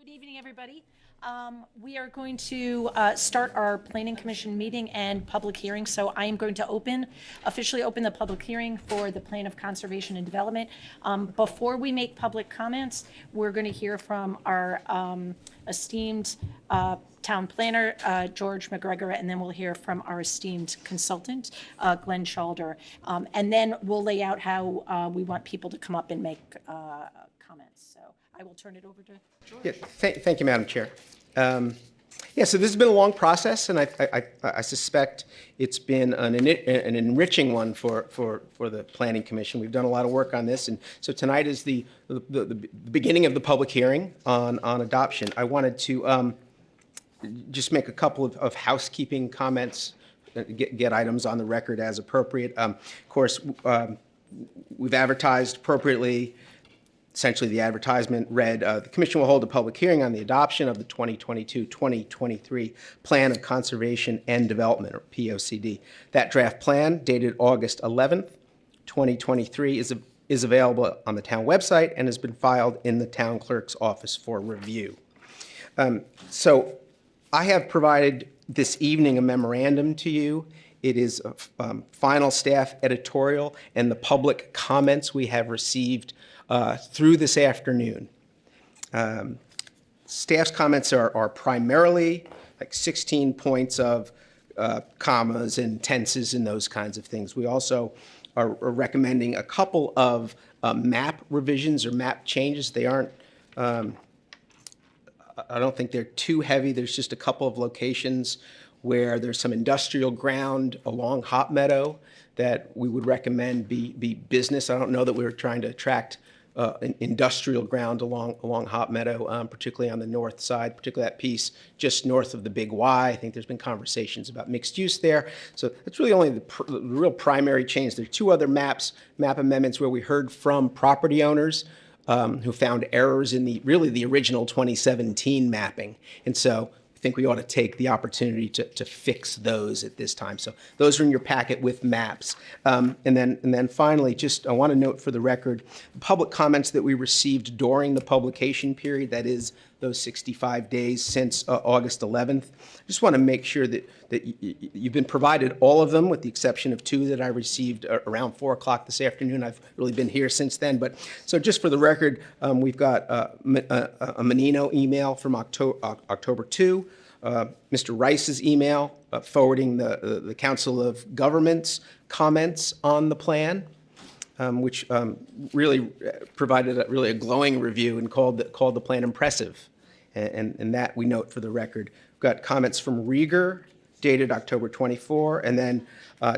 Good evening, everybody. We are going to start our Planning Commission meeting and public hearing. So I am going to officially open the public hearing for the Plan of Conservation and Development. Before we make public comments, we're going to hear from our esteemed town planner, George McGregor, and then we'll hear from our esteemed consultant, Glenn Shalder. And then we'll lay out how we want people to come up and make comments. So I will turn it over to George. Yeah, thank you, Madam Chair. So this has been a long process, and I suspect it's been an enriching one for the Planning Commission. We've done a lot of work on this, and so tonight is the beginning of the public hearing on adoption. I wanted to just make a couple of housekeeping comments, get items on the record as appropriate. Of course, we've advertised appropriately. Essentially, the advertisement read, the Commission will hold a public hearing on the adoption of the 2022-2023 Plan of Conservation and Development, or POCD. That draft plan, dated August 11th, 2023, is available on the town website and has been filed in the town clerk's office for review. So I have provided this evening a memorandum to you. It is a final staff editorial and the public comments we have received through this afternoon. Staff's comments are primarily like 16 points of commas and tenses and those kinds of things. We also are recommending a couple of map revisions or map changes. They aren't, I don't think they're too heavy. There's just a couple of locations where there's some industrial ground along Hop Meadow that we would recommend be business. I don't know that we're trying to attract industrial ground along Hop Meadow, particularly on the north side, particularly that piece just north of the Big Y. I think there's been conversations about mixed use there. So that's really only the real primary change. There are two other map amendments where we heard from property owners who found errors in the original 2017 mapping. And so I think we ought to take the opportunity to fix those at this time. So those are in your packet with maps. And then finally, just I want to note for the record, the public comments that we received during the publication period, that is those 65 days since August 11th. I just want to make sure that you've been provided all of them with the exception of two that I received around 4 o'clock this afternoon. I've really been here since then. But so just for the record, we've got a Menino email from October 2, Mr. Rice's email forwarding the Council of Governments comments on the plan, which really provided a glowing review and called the plan impressive. And that we note for the record. We've got comments from Rieger, dated October 24, and then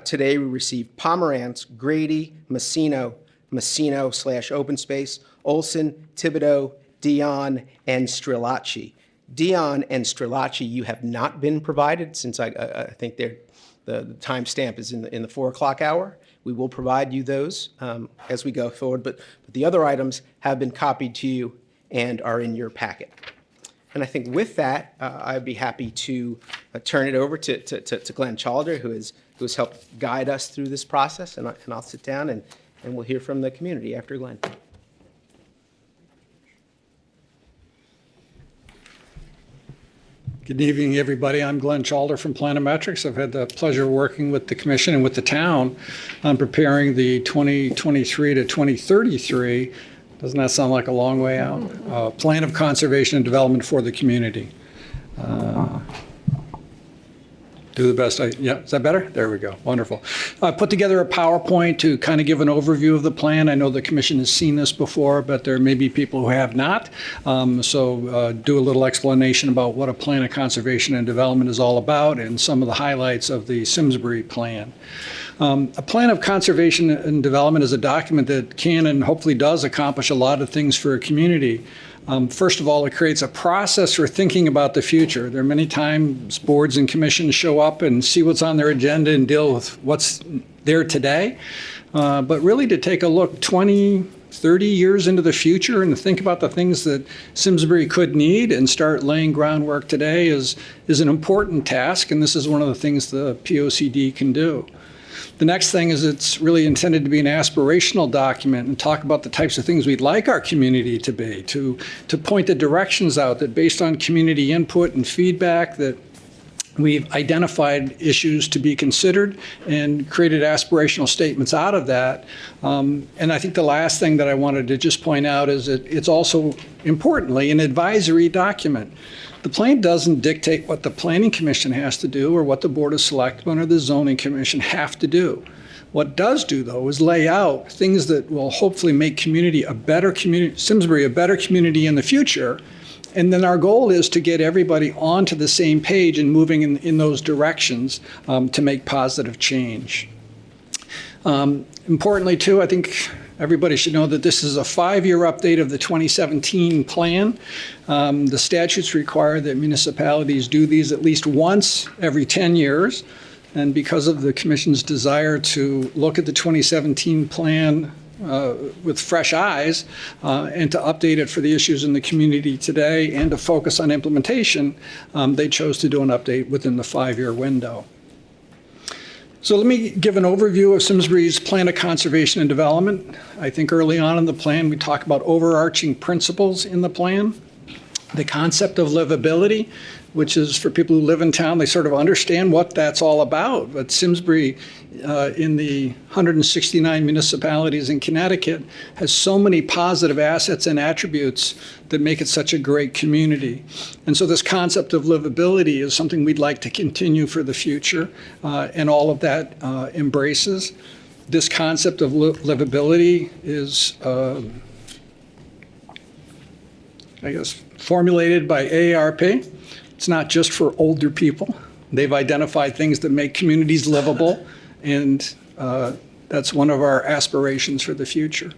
today we received Pomerantz, Grady, Massino/Open Space, Olson, Thibodeau, Dion, and Strilacci. Dion and Strilacci, you have not been provided since I think the timestamp is in the 4 o'clock hour. We will provide you those as we go forward, but the other items have been copied to you and are in your packet. And I think with that, I'd be happy to turn it over to Glenn Shalder, who has helped guide us through this process, and I'll sit down and we'll hear from the community after Glenn. Good evening, everybody. I'm Glenn Shalder from Planometrics. I've had the pleasure of working with the Commission and with the town on preparing the 2023 to 2033, doesn't that sound like a long way out? Plan of Conservation and Development for the community. Do the best yeah, is that better? There we go, wonderful. I put together a PowerPoint to kind of give an overview of the plan. I know the Commission has seen this before, but there may be people who have not. So do a little explanation about what a Plan of Conservation and Development is all about and some of the highlights of the Simsbury plan. A Plan of Conservation and Development is a document that can and hopefully does accomplish a lot of things for a community. First of all, it creates a process for thinking about the future. There are many times boards and commissions show up and see what's on their agenda and deal with what's there today. But really to take a look 20, 30 years into the future and to think about the things that Simsbury could need and start laying groundwork today is an important task, and this is one of the things the POCD can do. The next thing is it's really intended to be an aspirational document and talk about the types of things we'd like our community to be, to point the directions out that based on community input and feedback that we've identified issues to be considered and created aspirational statements out of that. And I think the last thing that I wanted to just point out is that it's also, importantly, an advisory document. The plan doesn't dictate what the Planning Commission has to do or what the Board of Selectmen or the Zoning Commission have to do. What it does do, though, is lay out things that will hopefully make community a better community, Simsbury a better community in the future. And then our goal is to get everybody onto the same page and moving in those directions to make positive change. Importantly, too, I think everybody should know that this is a 5-year update of the 2017 plan. The statutes require that municipalities do these at least once every 10 years. And because of the Commission's desire to look at the 2017 plan with fresh eyes and to update it for the issues in the community today and to focus on implementation, they chose to do an update within the 5-year window. So let me give an overview of Simsbury's Plan of Conservation and Development. I think early on in the plan, we talk about overarching principles in the plan. The concept of livability, which is for people who live in town, they sort of understand what that's all about. But Simsbury, in the 169 municipalities in Connecticut, has so many positive assets and attributes that make it such a great community. And so this concept of livability is something we'd like to continue for the future, and all of that embraces. This concept of livability is, I guess, formulated by AARP. It's not just for older people. They've identified things that make communities livable, and that's one of our aspirations for the future.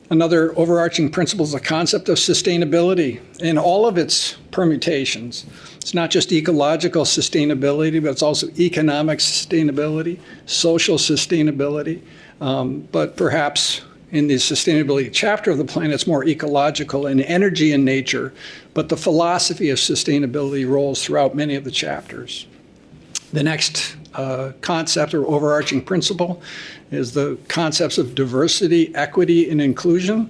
Another overarching principle is the concept of sustainability in all of its permutations. It's not just ecological sustainability, but it's also economic sustainability, social sustainability, but perhaps in the sustainability chapter of the plan, it's more ecological and energy in nature, but the philosophy of sustainability rolls throughout many of the chapters. The next concept or overarching principle is the concepts of diversity, equity, and inclusion.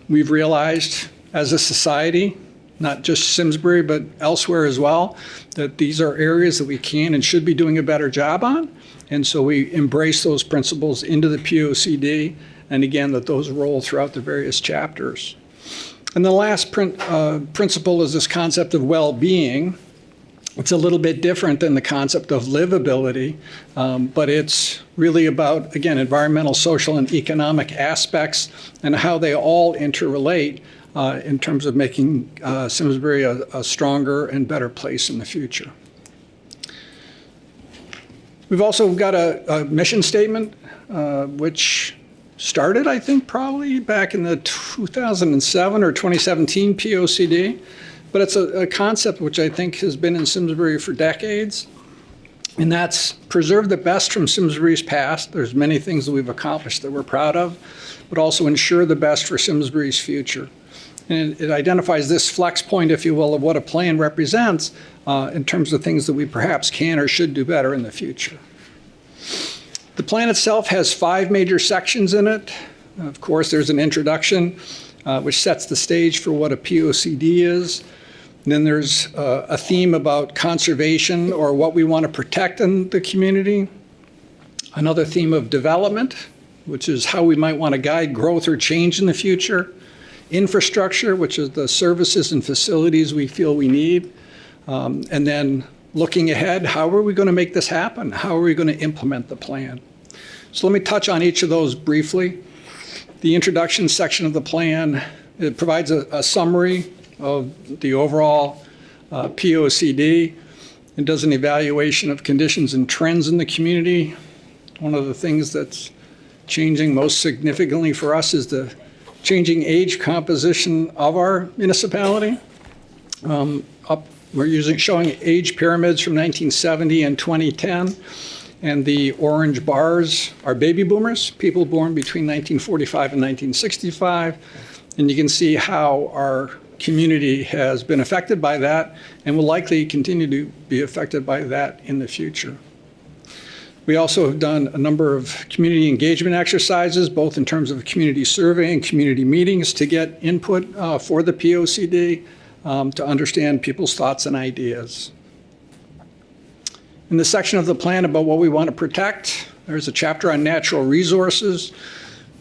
We've realized as a society, not just Simsbury, but elsewhere as well, that these are areas that we can and should be doing a better job on. And so we embrace those principles into the POCD, and again, that those roll throughout the various chapters. And the last principle is this concept of well-being. It's a little bit different than the concept of livability, but it's really about, again, environmental, social, and economic aspects and how they all interrelate in terms of making Simsbury a stronger and better place in the future. We've also got a mission statement, which started, I think, probably back in the 2007 or 2017 POCD, but it's a concept which I think has been in Simsbury for decades, and that's preserve the best from Simsbury's past. There's many things that we've accomplished that we're proud of, but also ensure the best for Simsbury's future. And it identifies this flex point, if you will, of what a plan represents in terms of things that we perhaps can or should do better in the future. The plan itself has 5 major sections in it. Of course, there's an introduction, which sets the stage for what a POCD is. And then there's a theme about conservation or what we want to protect in the community. Another theme of development, which is how we might want to guide growth or change in the future. Infrastructure, which is the services and facilities we feel we need. And then looking ahead, how are we going to make this happen? How are we going to implement the plan? So let me touch on each of those briefly. The introduction section of the plan, it provides a summary of the overall POCD. It does an evaluation of conditions and trends in the community. One of the things that's changing most significantly for us is the changing age composition of our municipality. We're showing age pyramids from 1970 and 2010, and the orange bars are baby boomers, people born between 1945 and 1965, and you can see how our community has been affected by that and will likely continue to be affected by that in the future. We We also have done a number of community engagement exercises, both in terms of community survey and community meetings to get input for the POCD to understand people's thoughts and ideas. In the section of the plan about what we want to protect, there's a chapter on natural resources,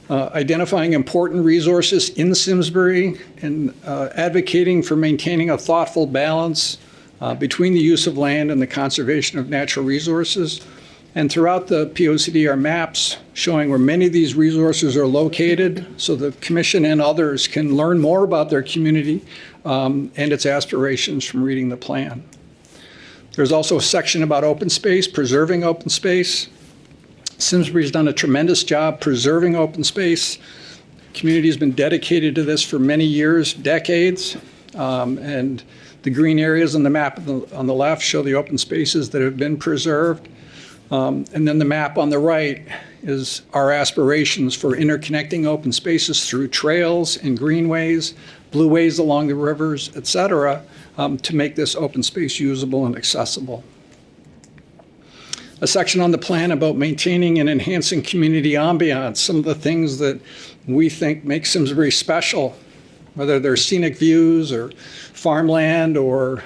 identifying important resources in Simsbury and advocating for maintaining a thoughtful balance between the use of land and the conservation of natural resources. And throughout the POCD are maps showing where many of these resources are located so the commission and others can learn more about their community and its aspirations from reading the plan. There's also a section about open space, preserving open space. Simsbury's done a tremendous job preserving open space. The community has been dedicated to this for many years, decades, and the green areas on the map on the left show the open spaces that have been preserved. And then the map on the right is our aspirations for interconnecting open spaces through trails and greenways, blueways along the rivers, et cetera, to make this open space usable and accessible. A section on the plan about maintaining and enhancing community ambiance, some of the things that we think make Simsbury special, whether they're scenic views or farmland or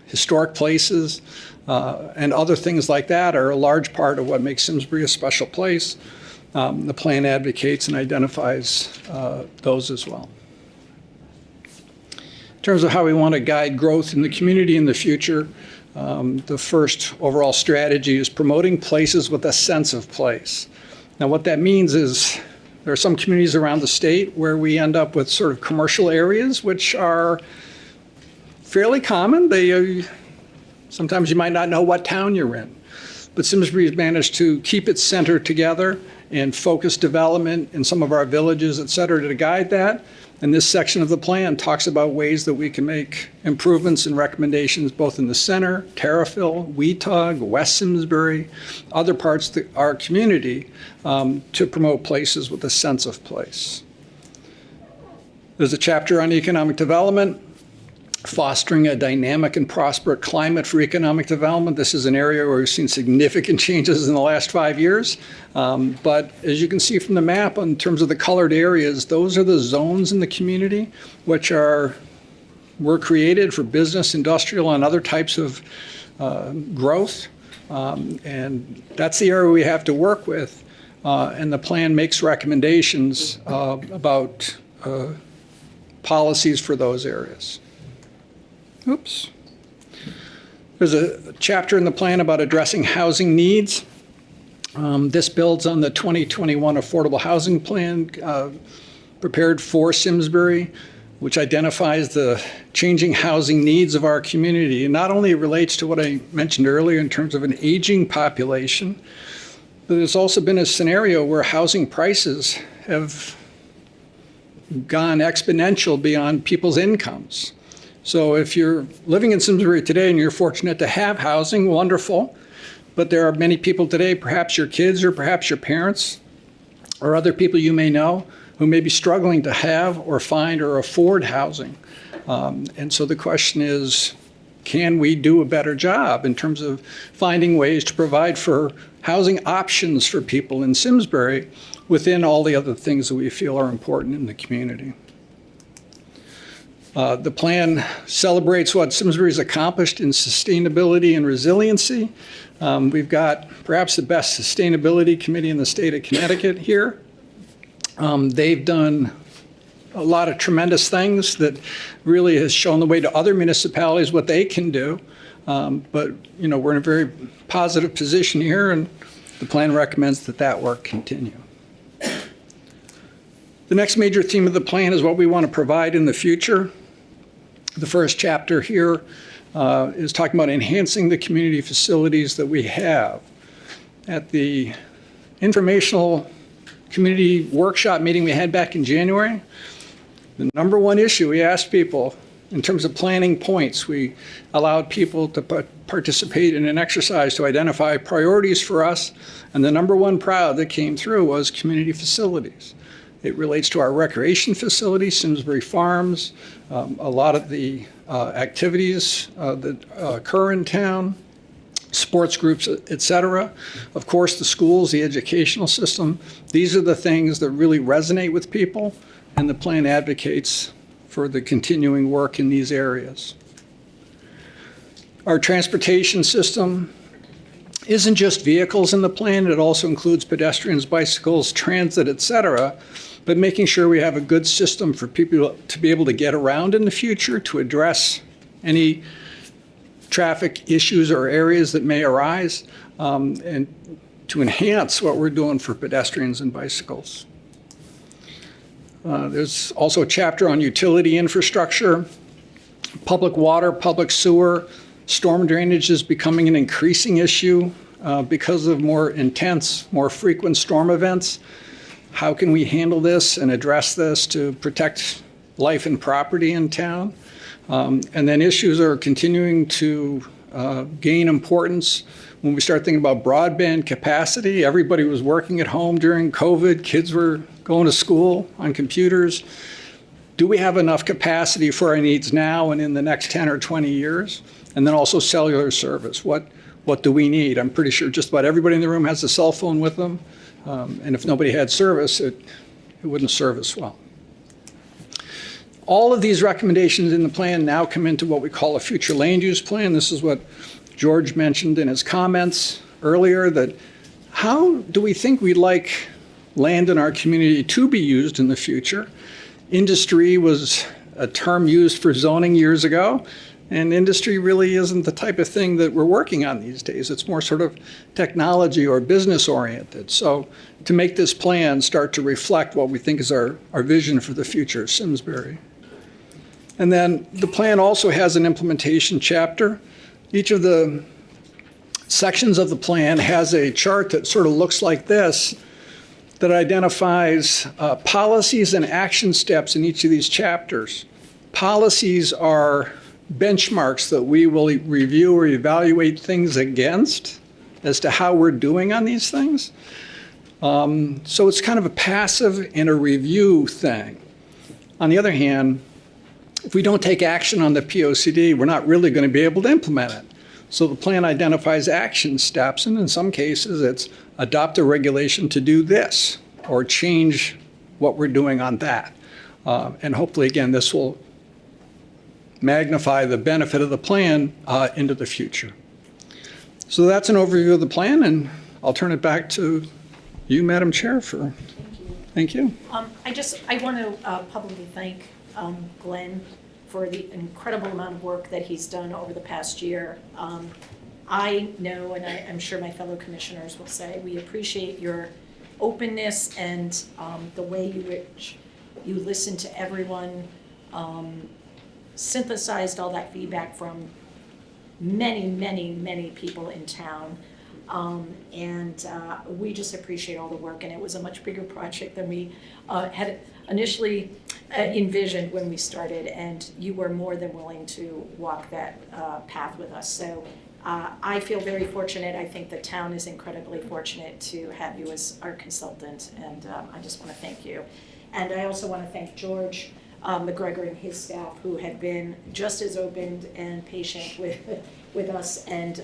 historic places and other things like that are a large part of what makes Simsbury a special place. The plan advocates and identifies those as well. In terms of how we want to guide growth in the community in the future, the first overall strategy is promoting places with a sense of place. Now, what that means is there are some communities around the state where we end up with sort of commercial areas, which are fairly common. Sometimes you might not know what town you're in. But Simsbury has managed to keep its center together and focus development in some of our villages, et cetera, to guide that. And this section of the plan talks about ways that we can make improvements and recommendations both in the center, Terriffill, Weetug, West Simsbury, other parts of our community to promote places with a sense of place. There's a chapter on economic development, fostering a dynamic and prosperous climate for economic development. This is an area where we've seen significant changes in the last 5 years. But as you can see from the map, in terms of the colored areas, those are the zones in the community which were created for business, industrial, and other types of growth. And that's the area we have to work with. And the plan makes recommendations about policies for those areas. Oops. There's a chapter in the plan about addressing housing needs. This builds on the 2021 Affordable Housing Plan prepared for Simsbury, which identifies the changing housing needs of our community. And not only relates to what I mentioned earlier in terms of an aging population, but there's also been a scenario where housing prices have gone exponential beyond people's incomes. So if you're living in Simsbury today and you're fortunate to have housing, wonderful. But there are many people today, perhaps your kids or perhaps your parents or other people you may know, who may be struggling to have or find or afford housing. And so the question is, can we do a better job in terms of finding ways to provide for housing options for people in Simsbury within all the other things that we feel are important in the community? The plan celebrates what Simsbury's accomplished in sustainability and resiliency. We've got perhaps the best sustainability committee in the state of Connecticut here. They've done a lot of tremendous things that really has shown the way to other municipalities what they can do. But we're in a very positive position here, and the plan recommends that work continue. The next major theme of the plan is what we want to provide in the future. The first chapter here is talking about enhancing the community facilities that we have. At the informational community workshop meeting we had back in January, the number one issue we asked people in terms of planning points, we allowed people to participate in an exercise to identify priorities for us, and the number one priority that came through was community facilities. It relates to our recreation facilities, Simsbury Farms, a lot of the activities that occur in town, sports groups, et cetera. Of course, the schools, the educational system. These are the things that really resonate with people, and the plan advocates for the continuing work in these areas. Our transportation system isn't just vehicles in the plan, it also includes pedestrians, bicycles, transit, et cetera, but making sure we have a good system for people to be able to get around in the future, to address any traffic issues or areas that may arise, and to enhance what we're doing for pedestrians and bicycles. There's also a chapter on utility infrastructure, public water, public sewer. Storm drainage is becoming an increasing issue because of more intense, more frequent storm events. How can we handle this and address this to protect life and property in town? And then issues are continuing to gain importance when we start thinking about broadband capacity. Everybody was working at home during COVID. Kids were going to school on computers. Do we have enough capacity for our needs now and in the next 10 or 20 years? And then also cellular service. What do we need? I'm pretty sure just about everybody in the room has a cell phone with them. And if nobody had service, it wouldn't serve us well. All of these recommendations in the plan now come into what we call a future land use plan. This is what George mentioned in his comments earlier, that how do we think we'd like land in our community to be used in the future? Industry was a term used for zoning years ago, and industry really isn't the type of thing that we're working on these days. It's more sort of technology or business oriented. So to make this plan start to reflect what we think is our vision for the future of Simsbury. And then the plan also has an implementation chapter. Each of the sections of the plan has a chart that sort of looks like this, that identifies policies and action steps in each of these chapters. Policies are benchmarks that we will review or evaluate things against as to how we're doing on these things. So it's kind of a passive and a review thing. On the other hand, if we don't take action on the POCD, we're not really going to be able to implement it. So the plan identifies action steps, and in some cases it's adopt a regulation to do this or change what we're doing on that. And hopefully, again, this will magnify the benefit of the plan into the future. So that's an overview of the plan, and I'll turn it back to you, Madam Chair, for. Thank you. I want to publicly thank Glenn for the incredible amount of work that he's done over the past year. I know, and I'm sure my fellow commissioners will say, we appreciate your openness and the way in which you listen to everyone, synthesized all that feedback from many people in town. And we just appreciate all the work, and it was a much bigger project than we had initially envisioned when we started, and you were more than willing to walk that path with us. So I feel very fortunate. I think the town is incredibly fortunate to have you as our consultant, and I just want to thank you. And I also want to thank George McGregor and his staff, who have been just as open and patient with us, and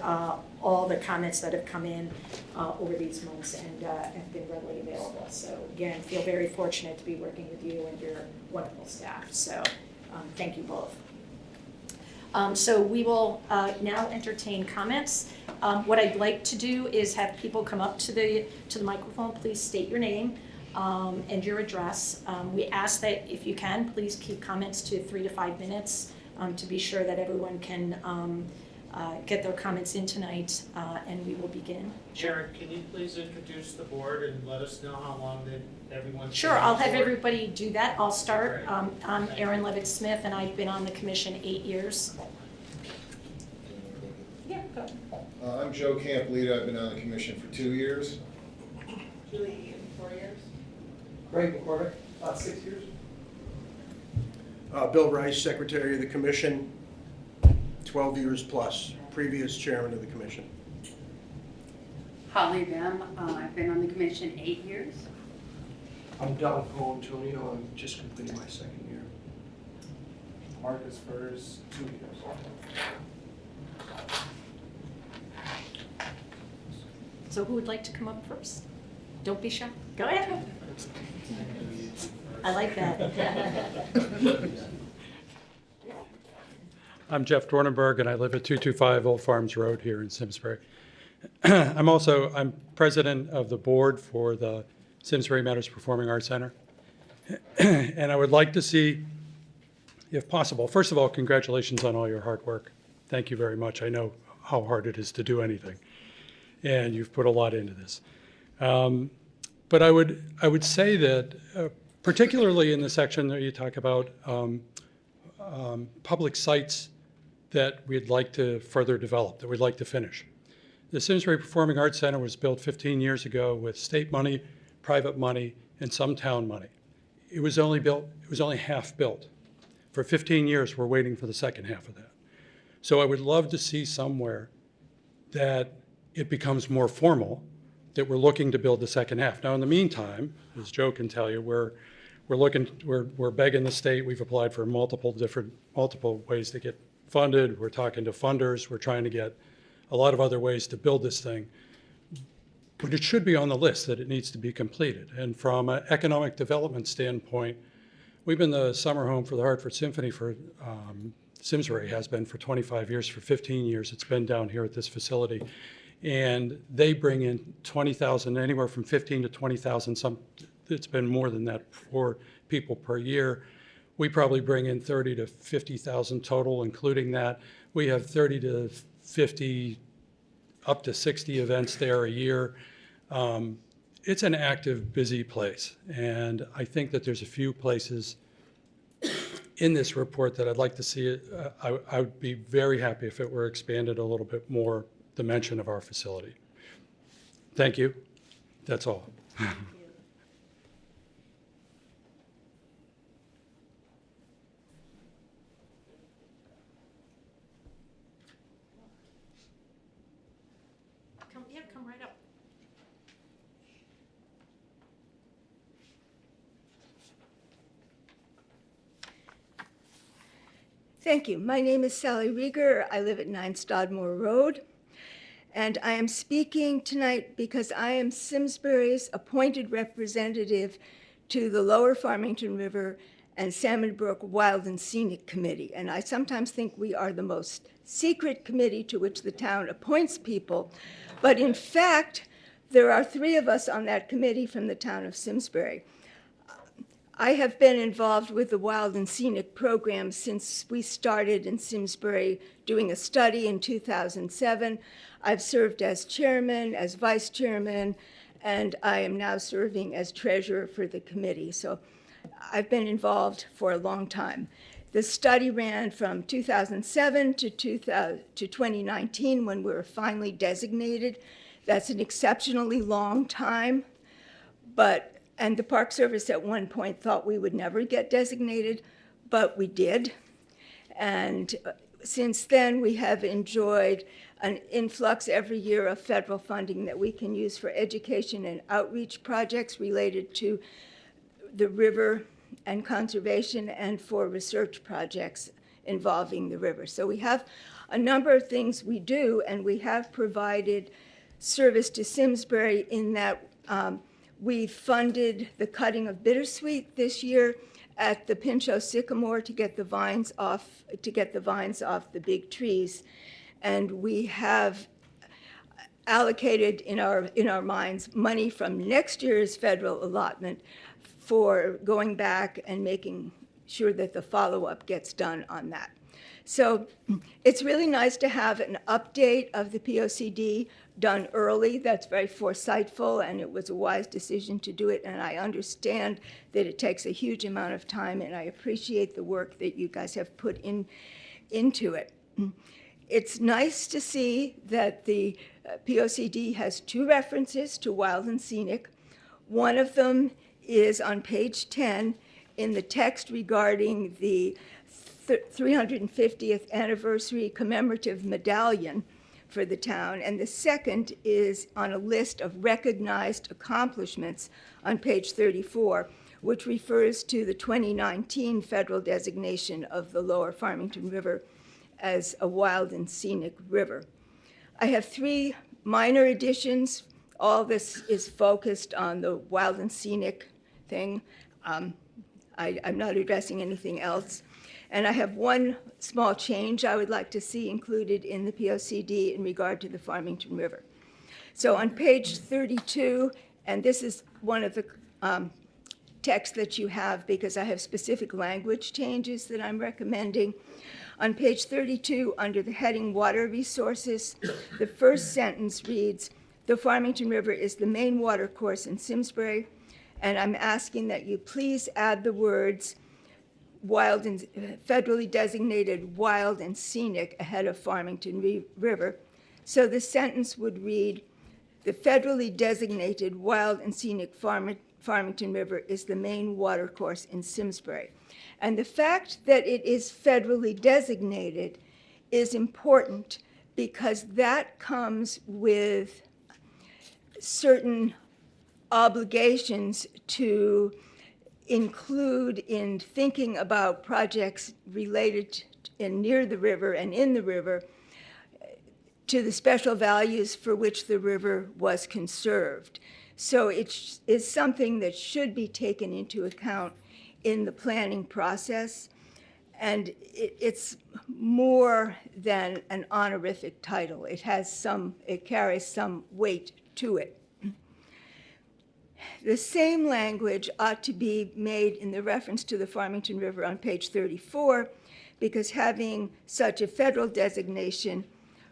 all the comments that have come in over these months, and have been readily available. So again, feel very fortunate to be working with you and your wonderful staff. So thank you both. So we will now entertain comments. What I'd like to do is have people come up to the microphone. Please state your name and your address. We ask that if you can, please keep comments to 3 to 5 minutes to be sure that everyone can get their comments in tonight, and we will begin. Sharon, can you please introduce the board and let us know how long everyone's Sure, I'll have everybody do that. I'll start. I'm Erin Levitt-Smith, and I've been on the commission 8 years. Yeah, go. I'm Joe Campolita. I've been on the commission for 2 years. Julie, 4 years. Greg McCormick, 6 years. Bill Rice, Secretary of the Commission, 12 years plus, previous chairman of the commission. Holly Bem, I've been on the commission 8 years. I'm Don Antonio. I'm just completing my 2nd year. Marcus Furs, 2 years. So who would like to come up first? Don't be shy. Go ahead. I like that. I'm Jeff Dornenberg, and I live at 225 Old Farms Road here in Simsbury. I'm president of the board for the Simsbury Matters Performing Arts Center. And I would like to see, if possible, first of all, congratulations on all your hard work. Thank you very much. I know how hard it is to do anything, and you've put a lot into this. But I would say that, particularly in the section that you talk about public sites that we'd like to further develop, that we'd like to finish. The Simsbury Performing Arts Center was built 15 years ago with state money, private money, and some town money. It was only half built. For 15 years, we're waiting for the second half of that. So I would love to see somewhere that it becomes more formal, that we're looking to build the second half. Now, in the meantime, as Joe can tell you, we're begging the state. We've applied for multiple ways to get funded. We're talking to funders. We're trying to get a lot of other ways to build this thing. But it should be on the list that it needs to be completed. And from an economic development standpoint, we've been the summer home for the Hartford Symphony for, Simsbury has been for 25 years, for 15 years. It's been down here at this facility. And they bring in 20,000, anywhere from 15 to 20,000, it's been more than that for people per year. We probably bring in 30 to 50,000 total, including that. We have 30 to 50, up to 60 events there a year. It's an active, busy place. And I think that there's a few places in this report that I'd like to see it. I would be very happy if it were expanded a little bit more, the mention of our facility. Thank you. That's all. Come right up. Thank you. My name is Sally Rieger. I live at 9 Stodmore Road. And I am speaking tonight because I am Simsbury's appointed representative to the Lower Farmington River and Salmon Brook Wild and Scenic Committee. And I sometimes think we are the most secret committee to which the town appoints people. But in fact, there are 3 of us on that committee from the town of Simsbury. I have been involved with the Wild and Scenic program since we started in Simsbury doing a study in 2007. I've served as chairman, as vice chairman, and I am now serving as treasurer for the committee. So I've been involved for a long time. The study ran from 2007 to 2019 when we were finally designated. That's an exceptionally long time, and the Park Service at one point thought we would never get designated, but we did. And since then, we have enjoyed an influx every year of federal funding that we can use for education and outreach projects related to the river and conservation, and for research projects involving the river. So we have a number of things we do, and we have provided service to Simsbury in that we funded the cutting of bittersweet this year at the Pinchot Sycamore to get the vines off the big trees. And we have allocated in our minds money from next year's federal allotment for going back and making sure that the follow-up gets done on that. So it's really nice to have an update of the POCD done early. That's very foresightful, and it was a wise decision to do it. And I understand that it takes a huge amount of time, and I appreciate the work that you guys have put into it. It's nice to see that the POCD has 2 references to wild and scenic. One of them is on page 10 in the text regarding the 350th anniversary commemorative medallion for the town, and the second is on a list of recognized accomplishments on page 34, which refers to the 2019 federal designation of the Lower Farmington River as a wild and scenic river. I have 3 minor additions all this is focused on the wild and scenic thing. I'm not addressing anything else. And I have one small change I would like to see included in the POCD in regard to the Farmington River. So on page 32, and this is one of the texts that you have because I have specific language changes that I'm recommending. On page 32, under the heading Water Resources, the first sentence reads, "The Farmington River is the main water course in Simsbury," and I'm asking that you please add the words wild and federally designated wild and scenic ahead of Farmington River. So the sentence would read, "The federally designated wild and scenic Farmington River is the main water course in Simsbury." And the fact that it is federally designated is important because that comes with certain obligations to include in thinking about projects related and near the river and in the river to the special values for which the river was conserved. So it is something that should be taken into account in the planning process, and it's more than an honorific title. It carries some weight to it. The same language ought to be made in the reference to the Farmington River on page 34, because having such a federal designation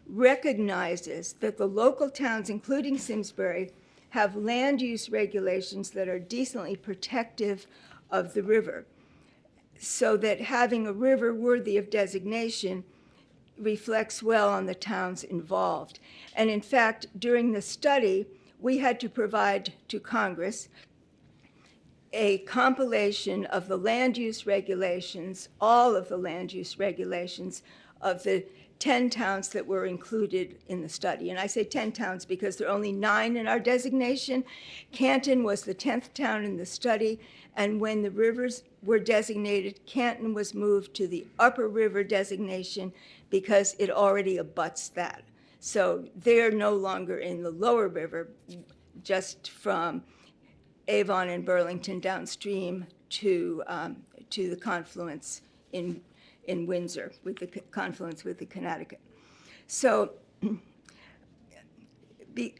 recognizes that the local towns, including Simsbury, have land use regulations that are decently protective of the river, so that having a river worthy of designation reflects well on the towns involved. And in fact, during the study, we had to provide to Congress a compilation of the land use regulations, all of the land use regulations of the 10 towns that were included in the study. And I say 10 towns because there are only 9 in our designation. Canton was the 10th town in the study, and when the rivers were designated, Canton was moved to the upper river designation because it already abuts that. So they're no longer in the lower river, just from Avon and Burlington downstream to the confluence in Windsor, with the confluence with the Connecticut. So the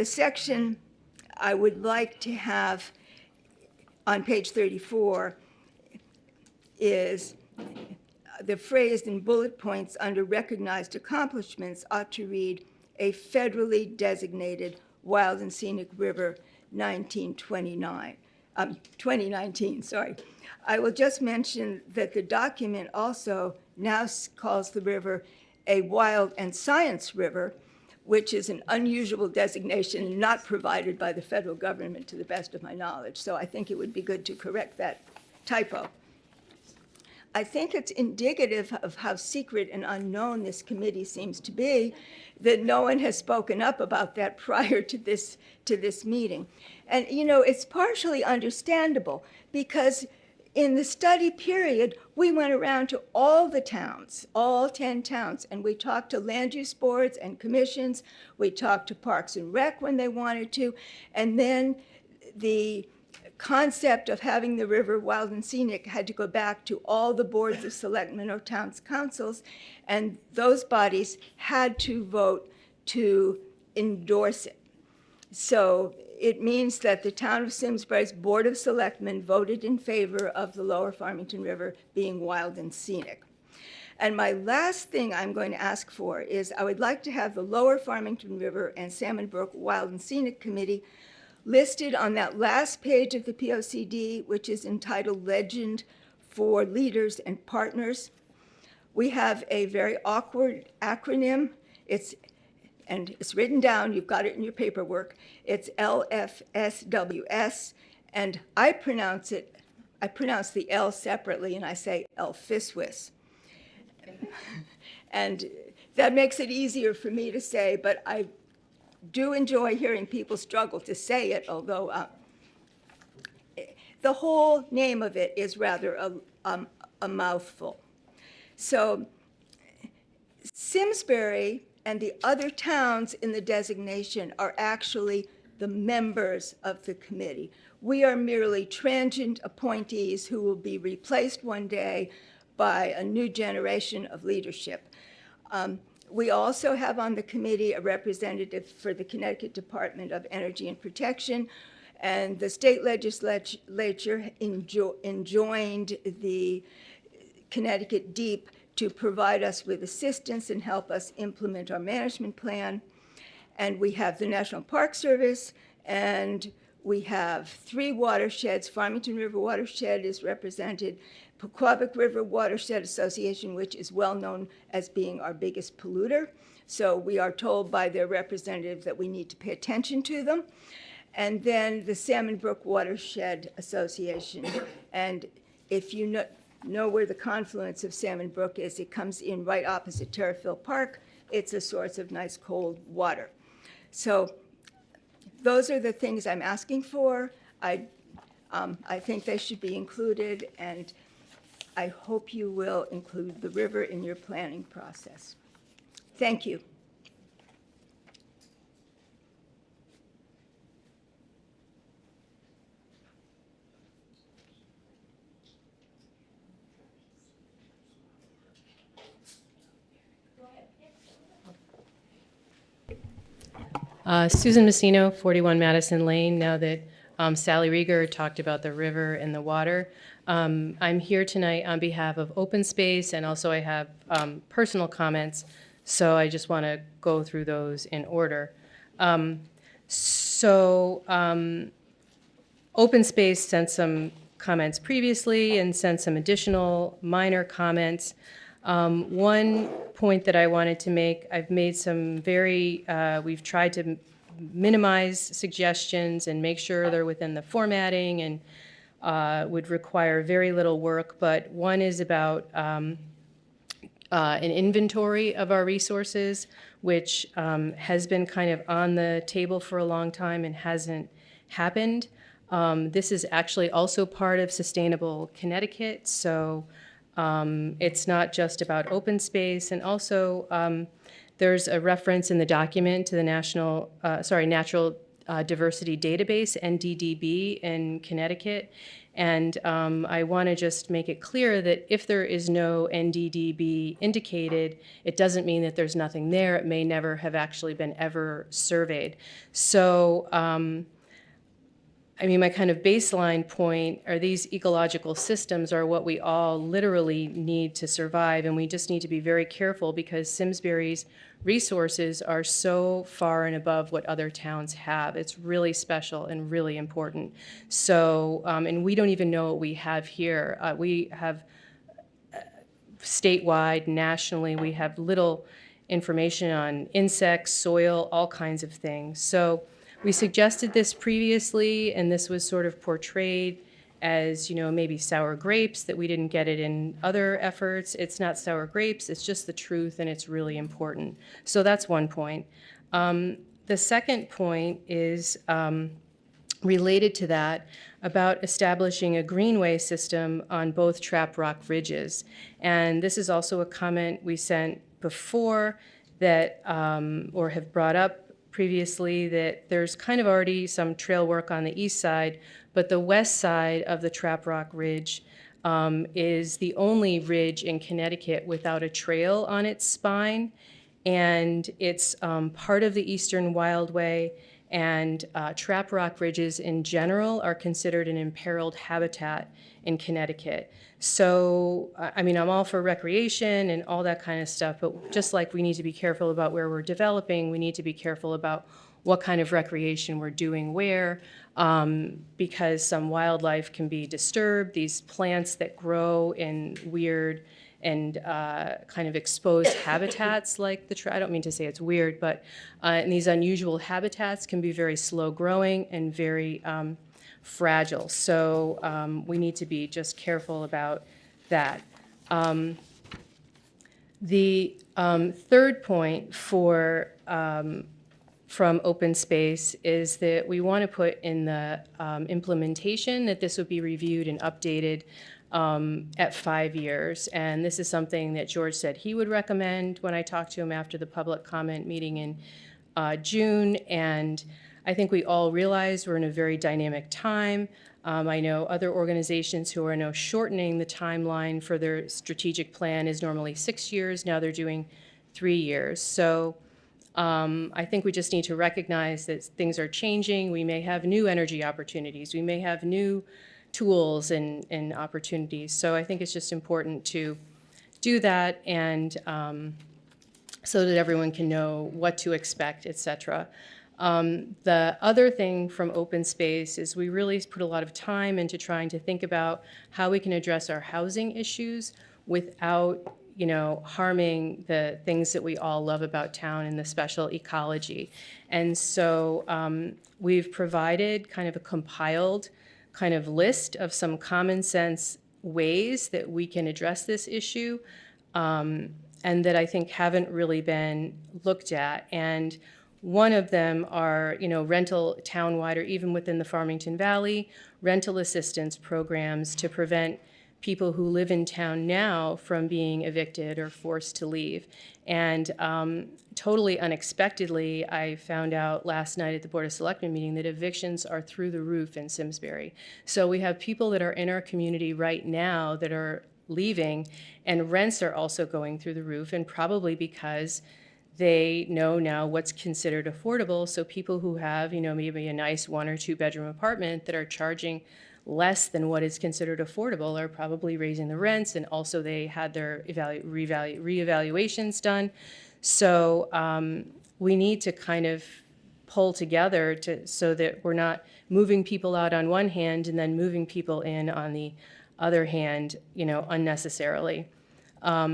section I would like to have on page 34 is the phrase in bullet points under recognized accomplishments ought to read, "A federally designated wild and scenic river 2019, sorry. I will just mention that the document also now calls the river a wild and science river, which is an unusual designation not provided by the federal government to the best of my knowledge. So I think it would be good to correct that typo. I think it's indicative of how secret and unknown this committee seems to be that no one has spoken up about that prior to this meeting. And, you know, it's partially understandable because in the study period, we went around to all the towns, all 10 towns, and we talked to land use boards and commissions. We talked to Parks and Rec when they wanted to. And then the concept of having the river wild and scenic had to go back to all the boards of selectmen or towns councils, and those bodies had to vote to endorse it. So it means that the town of Simsbury's Board of Selectmen voted in favor of the lower Farmington River being wild and scenic. And my last thing I'm going to ask for is I would like to have the lower Farmington River and Salmon Brook Wild and Scenic Committee listed on that last page of the POCD, which is entitled Legend for Leaders and Partners. We have a very awkward acronym. It's written down, you've got it in your paperwork. It's LFSWS, and I pronounce the L separately, and I say Elfiswis. And that makes it easier for me to say, but I do enjoy hearing people struggle to say it, although the whole name of it is rather a mouthful. So Simsbury and the other towns in the designation are actually the members of the committee. We are merely transient appointees who will be replaced one day by a new generation of leadership. We also have on the committee a representative for the Connecticut Department of Energy and Protection, and the state legislature enjoined the Connecticut Deep to provide us with assistance and help us implement our management plan. And we have the National Park Service, and we have 3 watersheds. Farmington River Watershed is represented, Pequabic River Watershed Association, which is well known as being our biggest polluter. So we are told by their representative that we need to pay attention to them. And then the Salmon Brook Watershed Association. And if you know where the confluence of Salmon Brook is, it comes in right opposite Terrifield Park. It's a source of nice cold water. So those are the things I'm asking for. I think they should be included, and I hope you will include the river in your planning process. Thank you. Susan Messino, 41 Madison Lane. Now that Sally Rieger talked about the river and the water, I'm here tonight on behalf of Open Space, and also I have personal comments, so I just want to go through those in order. Open Space sent some comments previously and sent some additional minor comments. One point that I wanted to make, I've made some we've tried to minimize suggestions and make sure they're within the formatting and would require very little work, but one is about an inventory of our resources, which has been kind of on the table for a long time and hasn't happened. This is actually also part of Sustainable Connecticut, so it's not just about open space, and also there's a reference in the document to the Natural Diversity Database, NDDB, in Connecticut, and I want to just make it clear that if there is no NDDB indicated, it doesn't mean that there's nothing there. It may never have actually been ever surveyed. So my kind of baseline point are these ecological systems are what we all literally need to survive, and we just need to be very careful because Simsbury's resources are so far and above what other towns have. It's really special and really important. So, and we don't even know what we have here. We have statewide, nationally, we have little information on insects, soil, all kinds of things. So we suggested this previously, and this was sort of portrayed as, maybe sour grapes, that we didn't get it in other efforts. It's not sour grapes, it's just the truth, and it's really important. So that's one point. The second point is related to that, about establishing a greenway system on both Trap Rock ridges. And this is also a comment we sent before that, or have brought up previously, that there's kind of already some trail work on the east side, but the west side of the Trap Rock Ridge is the only ridge in Connecticut without a trail on its spine, and it's part of the Eastern Wildway, and Trap Rock ridges in general are considered an imperiled habitat in Connecticut. So, I'm all for recreation and all that kind of stuff, but just like we need to be careful about where we're developing, we need to be careful about what kind of recreation we're doing where, because some wildlife can be disturbed. These plants that grow in weird and kind of exposed habitats like I don't mean to say it's weird, but in these unusual habitats can be very slow growing and very fragile. So we need to be just careful about that. The third point from open space is that we want to put in the implementation that this would be reviewed and updated at 5 years. And this is something that George said he would recommend when I talked to him after the public comment meeting in June. And I think we all realize we're in a very dynamic time. I know other organizations who are now shortening the timeline for their strategic plan is normally 6 years. Now they're doing 3 years. So I think we just need to recognize that things are changing. We may have new energy opportunities. We may have new tools and opportunities. So I think it's just important to do that and so that everyone can know what to expect, et cetera. The other thing from open space is we really put a lot of time into trying to think about how we can address our housing issues without, you know, harming the things that we all love about town and the special ecology. And so we've provided kind of a compiled kind of list of some common sense ways that we can address this issue and that I think haven't really been looked at. And one of them are, you know, rental townwide or even within the Farmington Valley, rental assistance programs to prevent people who live in town now from being evicted or forced to leave. And totally unexpectedly, I found out last night at the Board of Selectmen meeting that evictions are through the roof in Simsbury. So we have people that are in our community right now that are leaving, and rents are also going through the roof, and probably because they know now what's considered affordable. So people who have, you know, maybe a nice 1 or 2 bedroom apartment that are charging less than what is considered affordable are probably raising the rents, and also they had their reevaluations done. So we need to kind of pull together so that we're not moving people out on one hand and then moving people in on the other hand, you know, unnecessarily.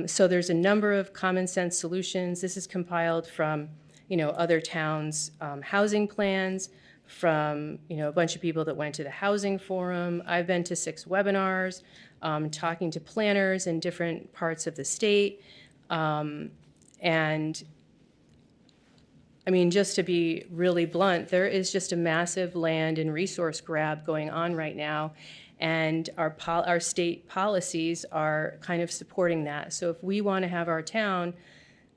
So there's a number of common sense solutions. This is compiled from, you know, other towns' housing plans, from, you know, a bunch of people that went to the housing forum. I've been to 6 webinars, talking to planners in different parts of the state. And I mean, just to be really blunt, there is just a massive land and resource grab going on right now. And our state policies are kind of supporting that. So if we want to have our town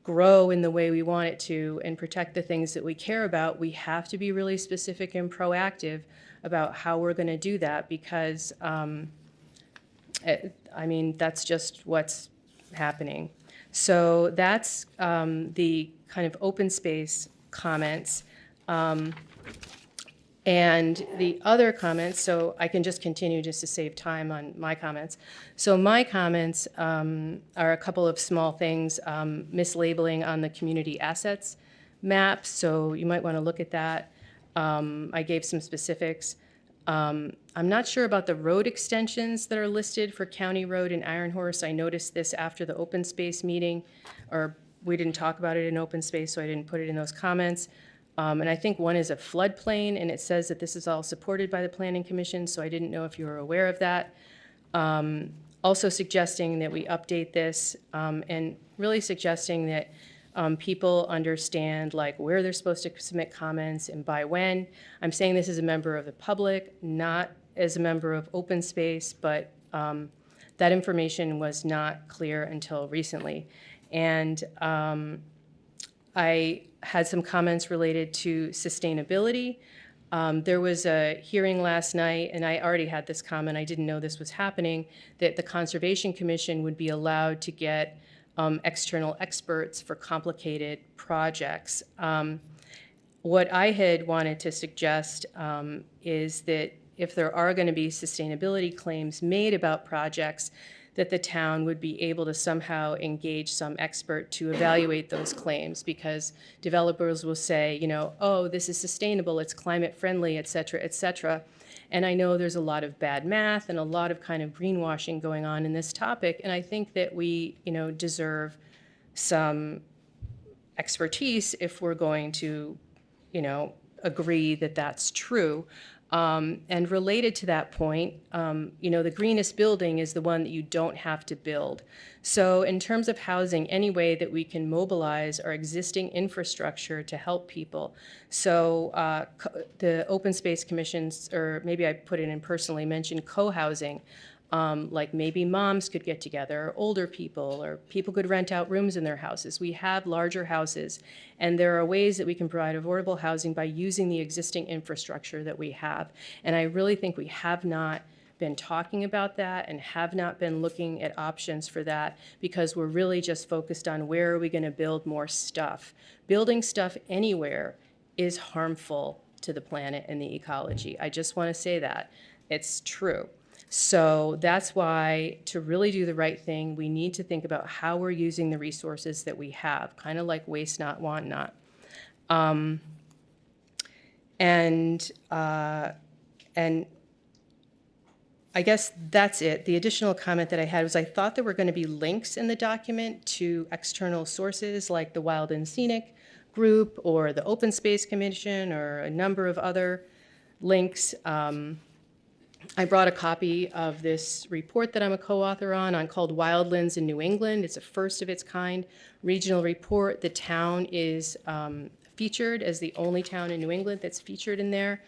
grow in the way we want it to and protect the things that we care about, we have to be really specific and proactive about how we're going to do that, because, I mean, that's just what's happening. So that's the kind of open space comments. And the other comments, so I can just continue just to save time on my comments. So my comments are a couple of small things, mislabeling on the community assets map, so you might want to look at that. I gave some specifics. I'm not sure about the road extensions that are listed for County Road and Iron Horse. I noticed this after the open space meeting, or we didn't talk about it in open space, so I didn't put it in those comments. And I think one is a floodplain, and it says that this is all supported by the Planning Commission, so I didn't know if you were aware of that. Also suggesting that we update this, and really suggesting that people understand like where they're supposed to submit comments and by when. I'm saying this as a member of the public, not as a member of open space, but that information was not clear until recently. And I had some comments related to sustainability. There was a hearing last night, and I already had this comment, I didn't know this was happening, that the Conservation Commission would be allowed to get external experts for complicated projects. What I had wanted to suggest is that if there are going to be sustainability claims made about projects, that the town would be able to somehow engage some expert to evaluate those claims, because developers will say, you know, oh, this is sustainable, it's climate friendly, et cetera, et cetera. And I know there's a lot of bad math and a lot of kind of greenwashing going on in this topic, and I think that we, you know, deserve some expertise if we're going to, you know, agree that that's true. And related to that point, you know, the greenest building is the one that you don't have to build. So in terms of housing, any way that we can mobilize our existing infrastructure to help people. So the Open Space Commissions, or maybe I put it in personally, mentioned co-housing. Like maybe moms could get together, or older people, or people could rent out rooms in their houses. We have larger houses, and there are ways that we can provide affordable housing by using the existing infrastructure that we have. And I really think we have not been talking about that and have not been looking at options for that, because we're really just focused on where are we going to build more stuff. Building stuff anywhere is harmful to the planet and the ecology. I just want to say that. It's true. So that's why, to really do the right thing, we need to think about how we're using the resources that we have, kind of like waste not, want not. And I guess that's it. The additional comment that I had was I thought there were going to be links in the document to external sources like the Wild and Scenic Group or the Open Space Commission or a number of other links. I brought a copy of this report that I'm a co-author on called Wildlands in New England. It's a first of its kind regional report. The town is featured as the only town in New England that's featured in there.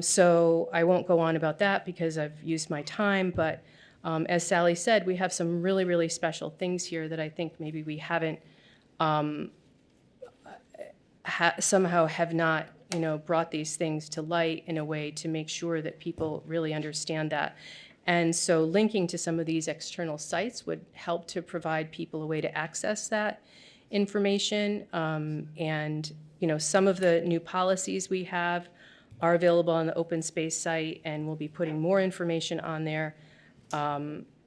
So I won't go on about that because I've used my time, but as Sally said, we have some really, really special things here that I think maybe we haven't somehow have not brought these things to light in a way to make sure that people really understand that. And so linking to some of these external sites would help to provide people a way to access that information. And some of the new policies we have are available on the open space site, and we'll be putting more information on there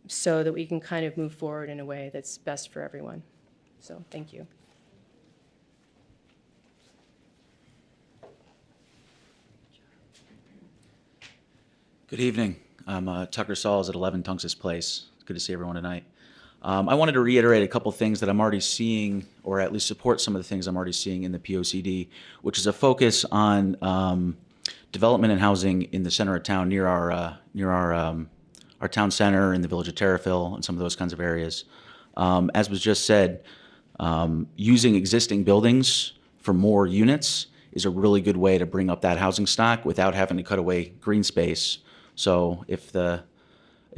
so that we can kind of move forward in a way that's best for everyone. So thank you. Good evening. I'm Tucker Sauls at 11 Tungus Place. It's good to see everyone tonight. I wanted to reiterate a couple things that I'm already seeing, or at least support some of the things I'm already seeing in the POCD, which is a focus on development and housing in the center of town near our town center in the village of Terriffill and some of those kinds of areas. As was just said, using existing buildings for more units is a really good way to bring up that housing stock without having to cut away green space. So if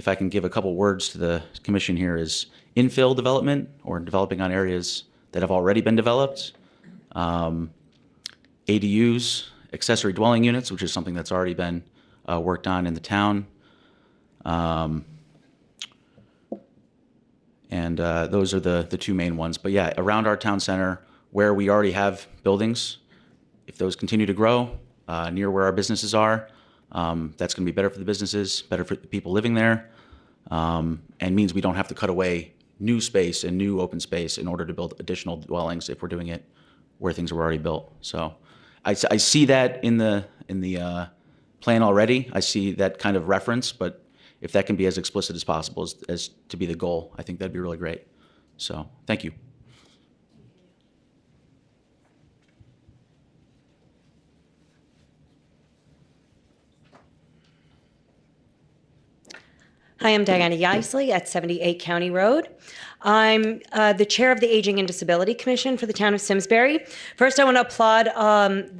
I can give a couple words to the commission here, is infill development or developing on areas that have already been developed, ADUs, accessory dwelling units, which is something that's already been worked on in the town. And those are the two main ones. But yeah, around our town center where we already have buildings, if those continue to grow near where our businesses are, that's going to be better for the businesses, better for the people living there, and means we don't have to cut away new space and new open space in order to build additional dwellings if we're doing it where things were already built. So I see that in the plan already. I see that kind of reference, but if that can be as explicit as possible as to be the goal, I think that'd be really great. So thank you. Hi, I'm Diana Yaisley at 78 County Road. I'm the chair of the Aging and Disability Commission for the town of Simsbury. First, I want to applaud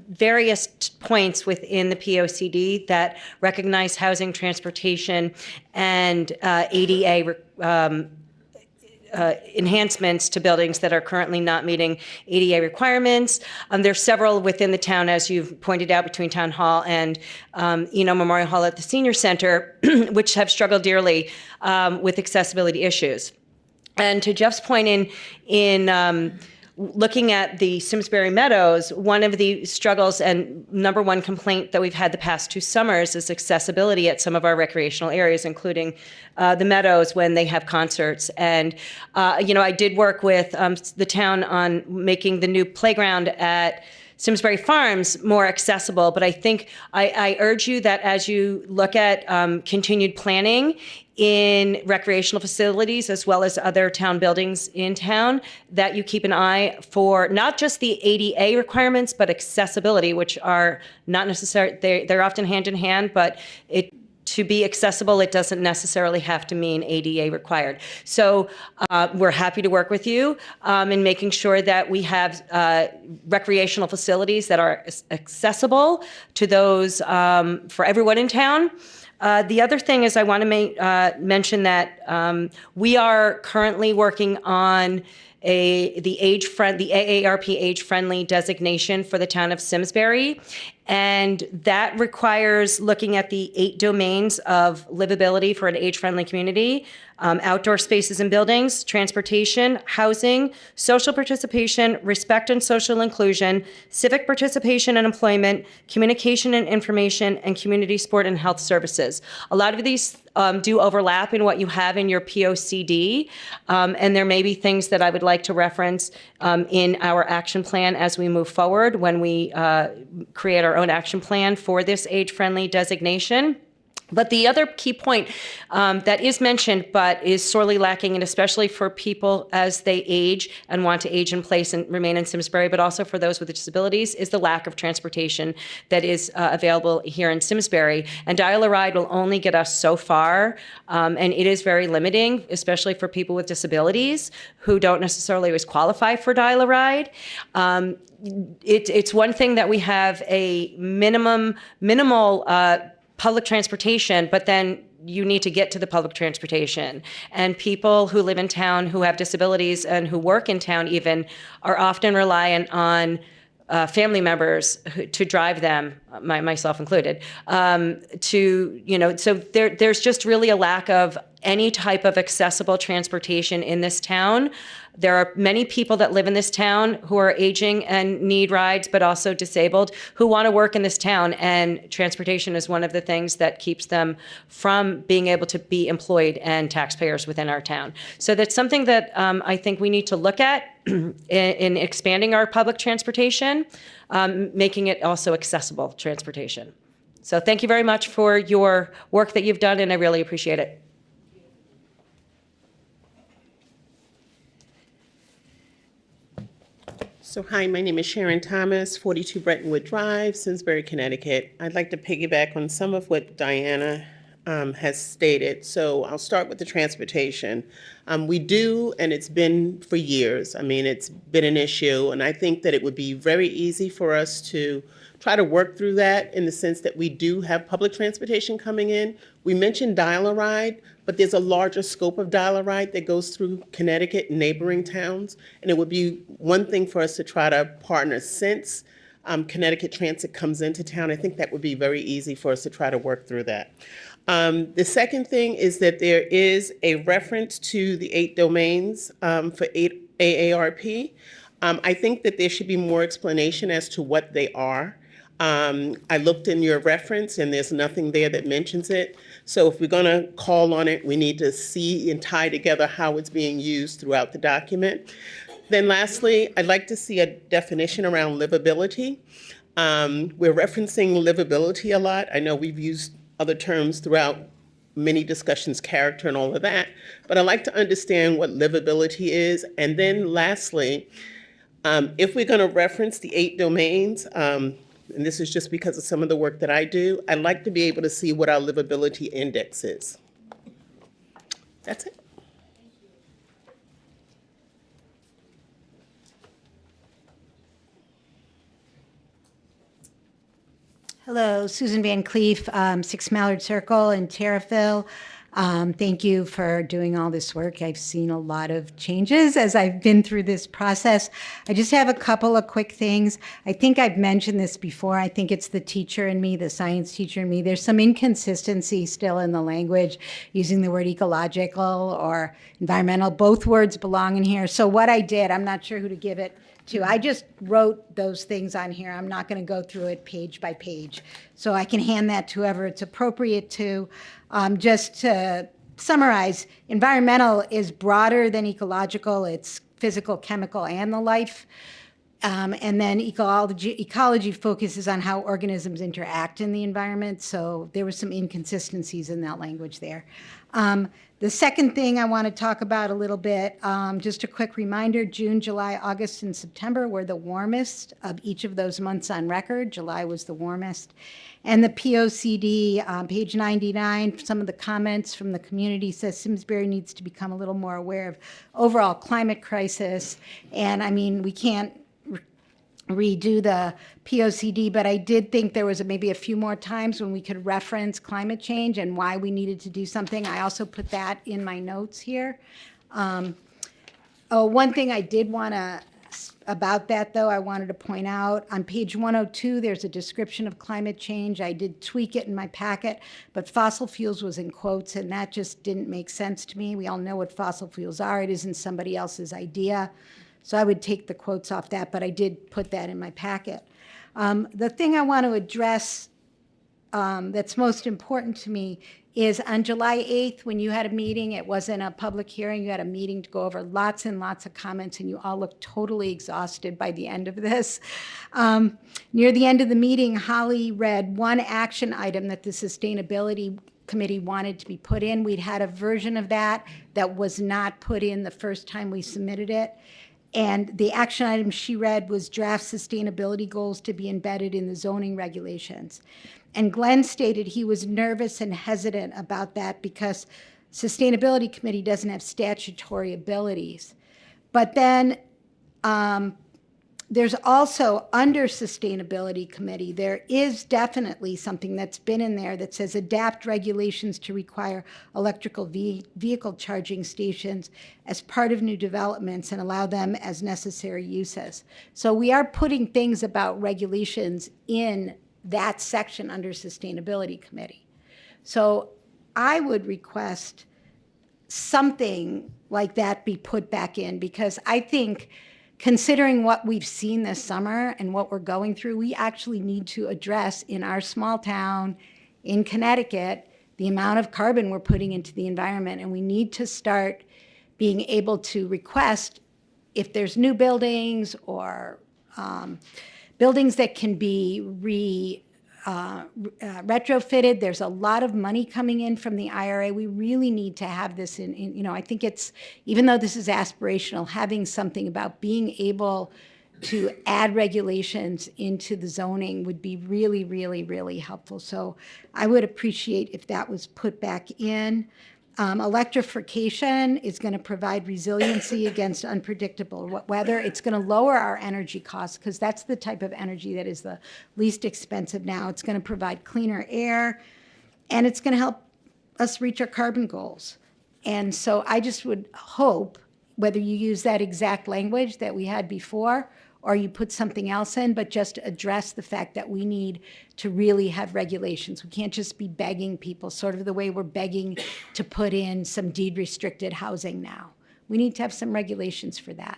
various points within the POCD that recognize housing, transportation, and ADA enhancements to buildings that are currently not meeting ADA requirements. There's several within the town, as you've pointed out, between Town Hall and Memorial Hall at the Senior Center, which have struggled dearly with accessibility issues. And to Jeff's point in looking at the Simsbury Meadows, one of the struggles and number one complaint that we've had the past 2 summers is accessibility at some of our recreational areas, including the Meadows when they have concerts. And, I did work with the town on making the new playground at Simsbury Farms more accessible, but I think I urge you that as you look at continued planning in recreational facilities as well as other town buildings in town, that you keep an eye for not just the ADA requirements, but accessibility, which are not necessary. They're often hand in hand, but to be accessible, it doesn't necessarily have to mean ADA required. So we're happy to work with you in making sure that we have recreational facilities that are accessible to those for everyone in town. The other thing is I want to mention that we are currently working on the AARP age-friendly designation for the town of Simsbury. And that requires looking at the 8 domains of livability for an age-friendly community: outdoor spaces and buildings, transportation, housing, social participation, respect and social inclusion, civic participation and employment, communication and information, and community sport and health services. A lot of these do overlap in what you have in your POCD, and there may be things that I would like to reference in our action plan as we move forward when we create our own action plan for this age-friendly designation. But the other key point that is mentioned but is sorely lacking, and especially for people as they age and want to age in place and remain in Simsbury, but also for those with disabilities, is the lack of transportation that is available here in Simsbury. And Dial-A-Ride will only get us so far, and it is very limiting, especially for people with disabilities who don't necessarily always qualify for Dial-A-Ride. It's one thing that we have a minimal public transportation, but then you need to get to the public transportation. And people who live in town who have disabilities and who work in town even are often reliant on family members to drive them, myself included, so there's just really a lack of any type of accessible transportation in this town. There are many people that live in this town who are aging and need rides, but also disabled, who want to work in this town, and transportation is one of the things that keeps them from being able to be employed and taxpayers within our town. So that's something that I think we need to look at in expanding our public transportation, making it also accessible transportation. So thank you very much for your work that you've done, and I really appreciate it. So hi, my name is Sharon Thomas, 42 Brettonwood Drive, Simsbury, Connecticut. I'd like to piggyback on some of what Diana has stated. So I'll start with the transportation. We do, and it's been for years. I mean, it's been an issue, and I think that it would be very easy for us to try to work through that in the sense that we do have public transportation coming in. We mentioned Dial-A-Ride, but there's a larger scope of Dial-A-Ride that goes through Connecticut and neighboring towns. And it would be one thing for us to try to partner since Connecticut Transit comes into town. I think that would be very easy for us to try to work through that. The second thing is that there is a reference to the 8 domains for AARP. I think that there should be more explanation as to what they are. I looked in your reference and there's nothing there that mentions it. So if we're going to call on it, we need to see and tie together how it's being used throughout the document. Then lastly, I'd like to see a definition around livability. We're referencing livability a lot. I know we've used other terms throughout many discussions, character and all of that, but I'd like to understand what livability is. And then lastly, if we're going to reference the 8 domains, and this is just because of some of the work that I do, I'd like to be able to see what our livability index is. That's it. Hello, Susan Van Cleef, 6 Mallard Circle in Terriffill. Thank you for doing all this work. I've seen a lot of changes as I've been through this process. I just have a couple of quick things. I think I've mentioned this before. I think it's the teacher in me, the science teacher in me. There's some inconsistency still in the language, using the word ecological or environmental. Both words belong in here. So what I did, I'm not sure who to give it to. I just wrote those things on here. I'm not going to go through it page by page. So I can hand that to whoever it's appropriate to. Just to summarize, environmental is broader than ecological. It's physical, chemical, and the life. And then ecology focuses on how organisms interact in the environment. So there were some inconsistencies in that language there. The second thing I want to talk about a little bit, just a quick reminder, June, July, August, and September were the warmest of each of those months on record. July was the warmest. And the POCD, page 99, some of the comments from the community says Simsbury needs to become a little more aware of overall climate crisis. And I mean, we can't redo the POCD, but I did think there was maybe a few more times when we could reference climate change and why we needed to do something. I also put that in my notes here. One thing I did want to, about that though, I wanted to point out, on page 102, there's a description of climate change. I did tweak it in my packet, but fossil fuels was in quotes, and that just didn't make sense to me. We all know what fossil fuels are. It isn't somebody else's idea. So I would take the quotes off that, but I did put that in my packet. The thing I want to address that's most important to me is on July 8th, when you had a meeting, it wasn't a public hearing, you had a meeting to go over lots and lots of comments, and you all looked totally exhausted by the end of this. Near the end of the meeting, Holly read one action item that the Sustainability Committee wanted to be put in. We'd had a version of that that was not put in the first time we submitted it. And the action item she read was draft sustainability goals to be embedded in the zoning regulations. And Glenn stated he was nervous and hesitant about that because Sustainability Committee doesn't have statutory abilities. But then there's also, under Sustainability Committee, there is definitely something that's been in there that says adapt regulations to require electrical vehicle charging stations as part of new developments and allow them as necessary uses. So we are putting things about regulations in that section under Sustainability Committee. So I would request something like that be put back in, because I think, considering what we've seen this summer and what we're going through, we actually need to address in our small town in Connecticut the amount of carbon we're putting into the environment. And we need to start being able to request, if there's new buildings or buildings that can be retrofitted. There's a lot of money coming in from the IRA. We really need to have this in, I think it's, even though this is aspirational, having something about being able to add regulations into the zoning would be really, really, really helpful. So I would appreciate if that was put back in. Electrification is going to provide resiliency against unpredictable weather. It's going to lower our energy costs, because that's the type of energy that is the least expensive now. It's going to provide cleaner air, and it's going to help us reach our carbon goals. And so I just would hope, whether you use that exact language that we had before or you put something else in, but just address the fact that we need to really have regulations. We can't just be begging people, sort of the way we're begging to put in some deed-restricted housing now. We need to have some regulations for that,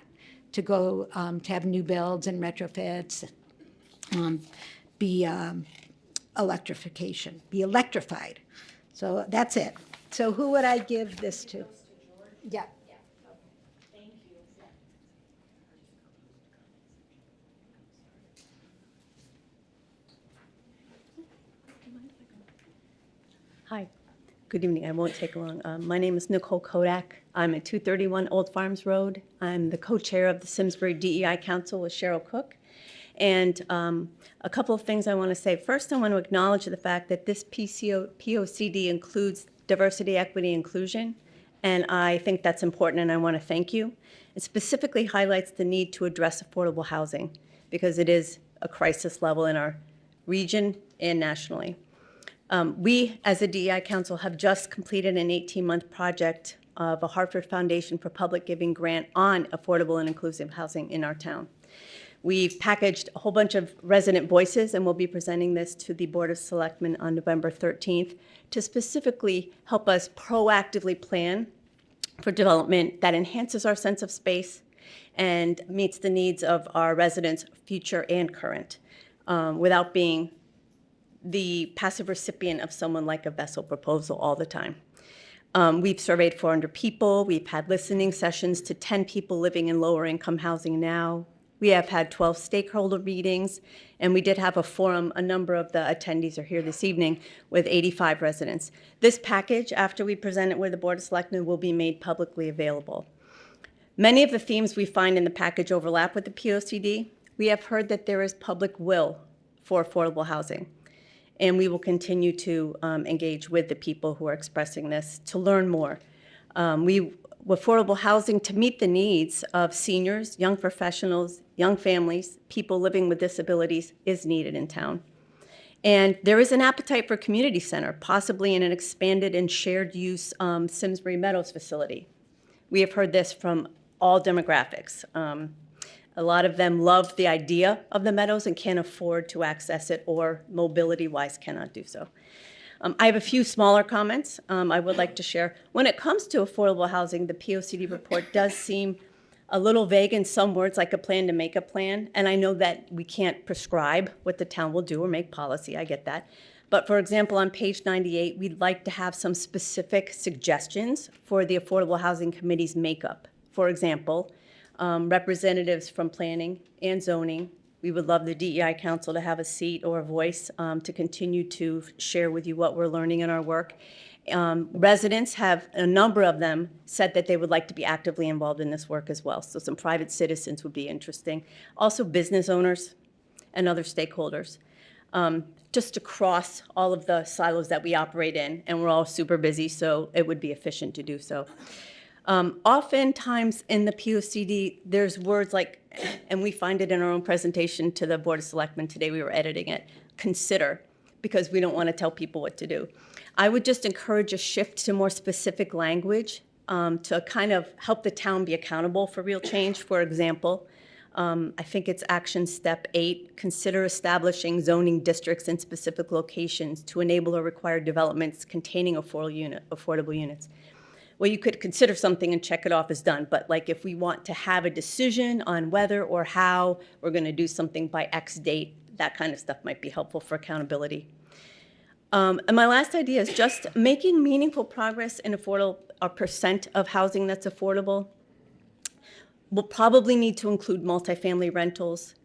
to go to have new builds and retrofits, be electrification, be electrified. So that's it. So who would I give this to? Yeah. Hi, good evening. I won't take long. My name is Nicole Kodak. I'm at 231 Old Farms Road. I'm the co-chair of the Simsbury DEI Council with Cheryl Cook. And a couple of things I want to say. First, I want to acknowledge the fact that this POCD includes diversity, equity, inclusion. And I think that's important, and I want to thank you. It specifically highlights the need to address affordable housing, because it is a crisis level in our region and nationally. We, as a DEI Council, have just completed an 18-month project of a Hartford Foundation for Public Giving grant on affordable and inclusive housing in our town. We've packaged a whole bunch of resident voices, and we'll be presenting this to the Board of Selectmen on November 13th to specifically help us proactively plan for development that enhances our sense of space and meets the needs of our residents, future and current, without being the passive recipient of someone like a vessel proposal all the time. We've surveyed 400 people. We've had listening sessions to 10 people living in lower income housing now. We have had 12 stakeholder meetings, and we did have a forum. A number of the attendees are here this evening with 85 residents. This package, after we present it with the Board of Selectmen, will be made publicly available. Many of the themes we find in the package overlap with the POCD. We have heard that there is public will for affordable housing, and we will continue to engage with the people who are expressing this to learn more. We affordable housing to meet the needs of seniors, young professionals, young families, people living with disabilities is needed in town. And there is an appetite for a community center, possibly in an expanded and shared use Simsbury Meadows facility. We have heard this from all demographics. A lot of them love the idea of the Meadows and can't afford to access it, or mobility-wise cannot do so. I have a few smaller comments I would like to share. When it comes to affordable housing, the POCD report does seem a little vague in some words, like a plan to make a plan. And I know that we can't prescribe what the town will do or make policy, I get that. But for example, on page 98, we'd like to have some specific suggestions for the Affordable Housing Committee's makeup. For example, representatives from planning and zoning. We would love the DEI Council to have a seat or a voice to continue to share with you what we're learning in our work. Residents have, a number of them, said that they would like to be actively involved in this work as well. So some private citizens would be interesting. Also business owners and other stakeholders. Just to cross all of the silos that we operate in, and we're all super busy, so it would be efficient to do so. Oftentimes in the POCD, there's words like, and we find it in our own presentation to the Board of Selectmen today, we were editing it, consider, because we don't want to tell people what to do. I would just encourage a shift to more specific language to kind of help the town be accountable for real change. For example, I think it's action step 8, consider establishing zoning districts in specific locations to enable or require developments containing affordable units. Well, you could consider something and check it off as done, but like if we want to have a decision on whether or how we're going to do something by X date, that kind of stuff might be helpful for accountability. And my last idea is just making meaningful progress in a percent of housing that's affordable. We'll probably need to include multifamily rentals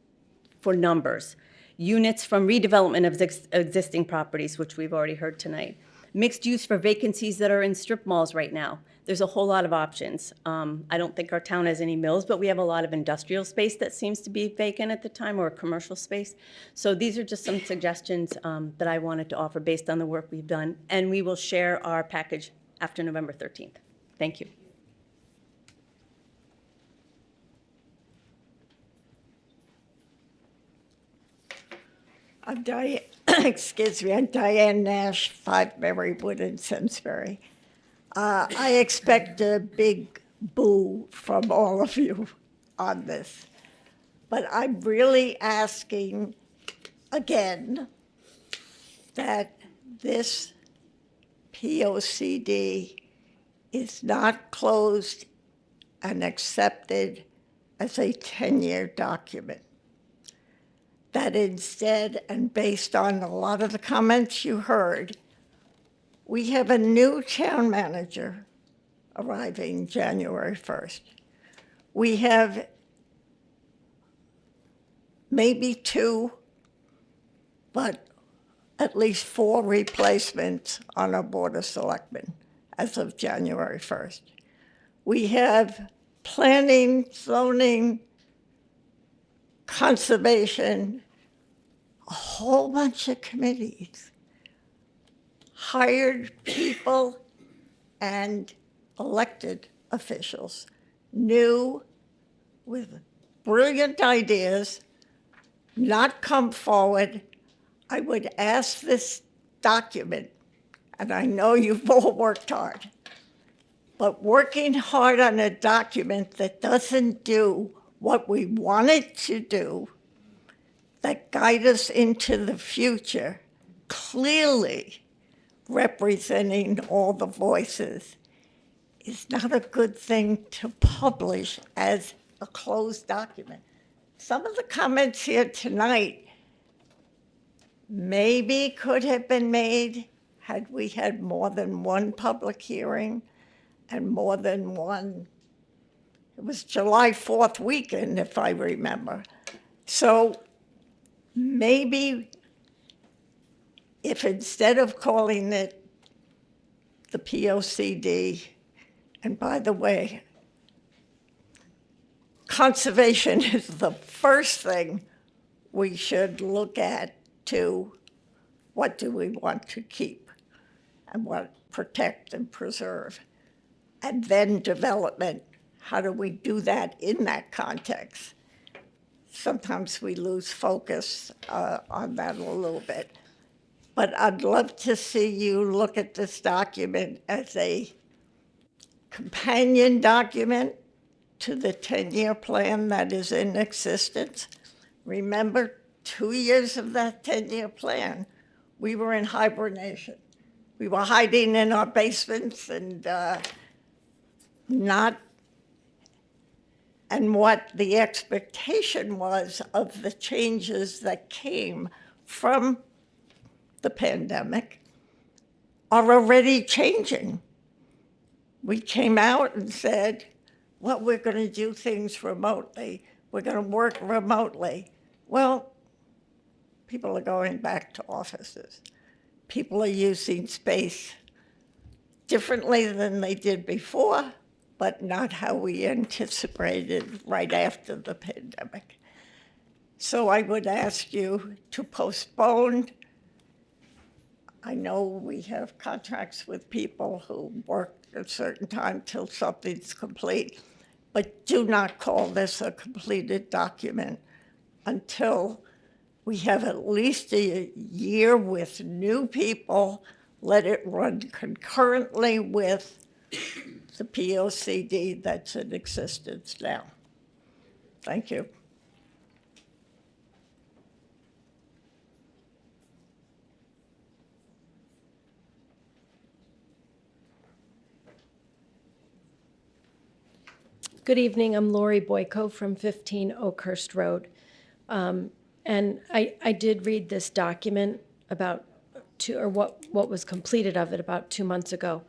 for numbers, units from redevelopment of existing properties, which we've already heard tonight, mixed use for vacancies that are in strip malls right now. There's a whole lot of options. I don't think our town has any mills, but we have a lot of industrial space that seems to be vacant at the time, or commercial space. So these are just some suggestions that I wanted to offer based on the work we've done, and we will share our package after November 13th. Thank you. I'm Diane, excuse me, I'm Diane Nash, 5 Marywood in Simsbury. I expect a big boo from all of you on this, but I'm really asking again that this POCD is not closed and accepted as a 10-year document. That instead, and based on a lot of the comments you heard, we have a new town manager arriving January 1st. We have maybe 2, but at least 4 replacements on our Board of Selectmen as of January 1st. We have planning, zoning, conservation, a whole bunch of committees, hired people and elected officials, new with brilliant ideas, not come forward. I would ask this document, and I know you've all worked hard, but working hard on a document that doesn't do what we want it to do, that guide us into the future, clearly representing all the voices, is not a good thing to publish as a closed document. Some of the comments here tonight maybe could have been made had we had more than one public hearing and more than one. It was July 4th weekend, if I remember. So maybe if instead of calling it the POCD, and by the way, conservation is the first thing we should look at to what do we want to keep and what protect and preserve. and then development. How do we do that in that context? Sometimes we lose focus on that a little bit. But I'd love to see you look at this document as a companion document to the 10-year plan that is in existence. Remember, 2 years of that 10-year plan, we were in hibernation. We were hiding in our basements and what the expectation was of the changes that came from the pandemic are already changing. We came out and said, well, we're going to do things remotely. We're going to work remotely. Well, people are going back to offices. People are using space differently than they did before, but not how we anticipated right after the pandemic. So I would ask you to postpone. I know we have contracts with people who work a certain time till something's complete, but do not call this a completed document until we have at least a year with new people. Let it run concurrently with the POCD that's in existence now. Thank you. Good evening. I'm Lori Boyko from 15 Oakhurst Road. And I did read this document about what was completed of it about 2 months ago.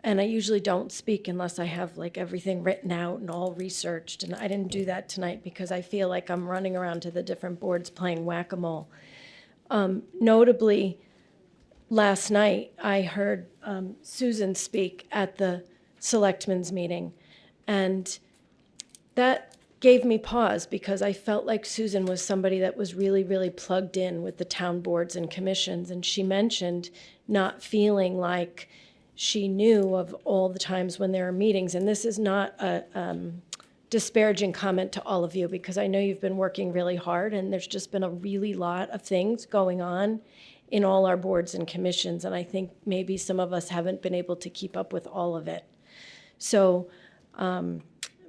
And I usually don't speak unless I have like everything written out and all researched. And I didn't do that tonight because I feel like I'm running around to the different boards playing whack-a-mole. Notably, last night I heard Susan speak at the selectmen's meeting. And that gave me pause because I felt like Susan was somebody that was really, really plugged in with the town boards and commissions. And she mentioned not feeling like she knew of all the times when there are meetings. And this is not a disparaging comment to all of you because I know you've been working really hard and there's just been a really lot of things going on in all our boards and commissions. And I think maybe some of us haven't been able to keep up with all of it. So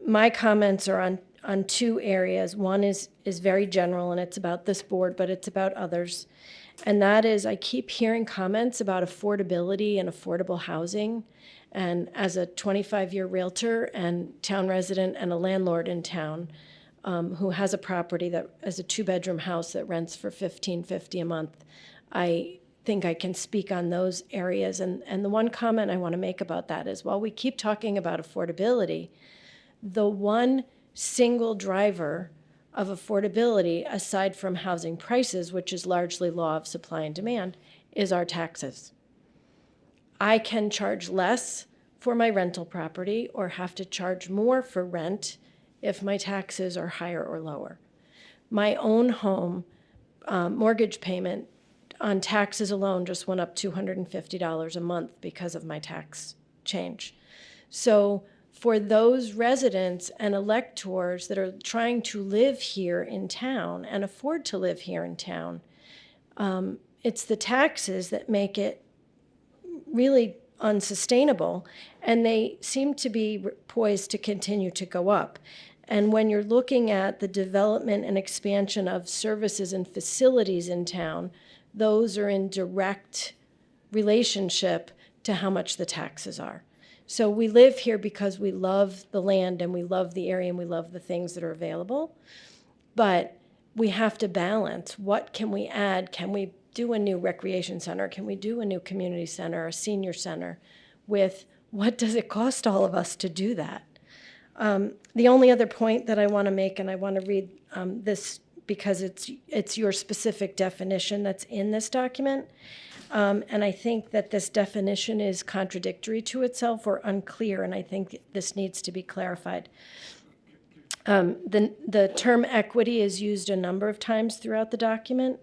my comments are on two areas. One is very general and it's about this board, but it's about others. And that is, I keep hearing comments about affordability and affordable housing. And as a 25-year realtor and town resident and a landlord in town who has a property that is a 2-bedroom house that rents for $1,550 a month, I think I can speak on those areas. And the one comment I want to make about that is while we keep talking about affordability, the one single driver of affordability, aside from housing prices, which is largely law of supply and demand, is our taxes. I can charge less for my rental property or have to charge more for rent if my taxes are higher or lower. My own home mortgage payment on taxes alone just went up $250 a month because of my tax change. So for those residents and electors that are trying to live here in town and afford to live here in town, it's the taxes that make it really unsustainable, and they seem to be poised to continue to go up. And when you're looking at the development and expansion of services and facilities in town, those are in direct relationship to how much the taxes are. So we live here because we love the land and we love the area and we love the things that are available. But we have to balance, what can we add? Can we do a new recreation center? Can we do a new community center, a senior center? With what does it cost all of us to do that? The only other point that I want to make, and I want to read this because it's your specific definition that's in this document. And I think that this definition is contradictory to itself or unclear, and I think this needs to be clarified. The term equity is used a number of times throughout the document,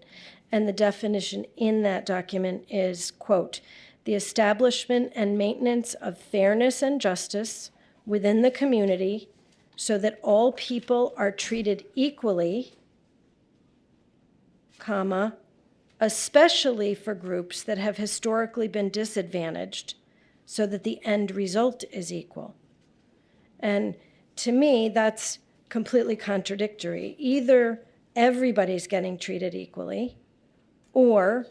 and the definition in that document is, quote, the establishment and maintenance of fairness and justice within the community so that all people are treated equally, comma, especially for groups that have historically been disadvantaged, so that the end result is equal. And to me, that's completely contradictory. Either everybody's getting treated equally, or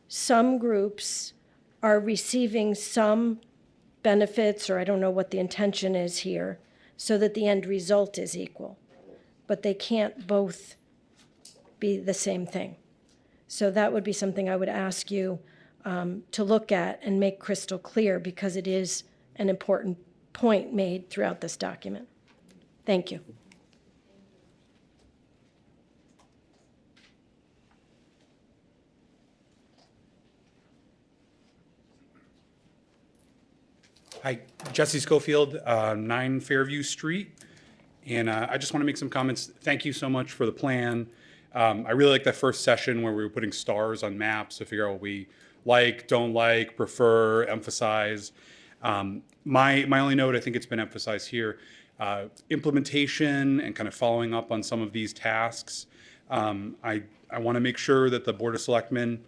some groups are receiving some benefits, or I don't know what the intention is here, so that the end result is equal. But they can't both be the same thing. So that would be something I would ask you to look at and make crystal clear, because it is an important point made throughout this document. Thank you. Hi, Jesse Schofield, 9 Fairview Street. And I just want to make some comments. Thank you so much for the plan. I really like that first session where we were putting stars on maps to figure out what we like, don't like, prefer, emphasize. My only note, I think it's been emphasized here, implementation and kind of following up on some of these tasks. I want to make sure that the Board of Selectmen,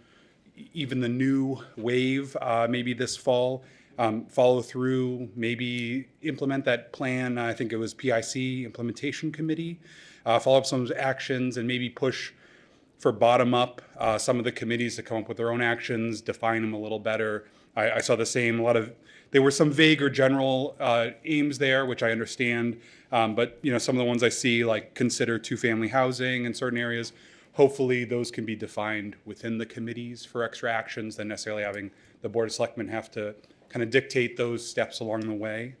even the new wave, maybe this fall, follow through, maybe implement that plan. I think it was PIC Implementation Committee, follow up some of those actions and maybe push for bottom up some of the committees to come up with their own actions, define them a little better. I saw the same, there were some vague or general aims there, which I understand, but some of the ones I see, like consider 2-family housing in certain areas, hopefully those can be defined within the committees for extra actions than necessarily having the Board of Selectmen have to kind of dictate those steps along the way.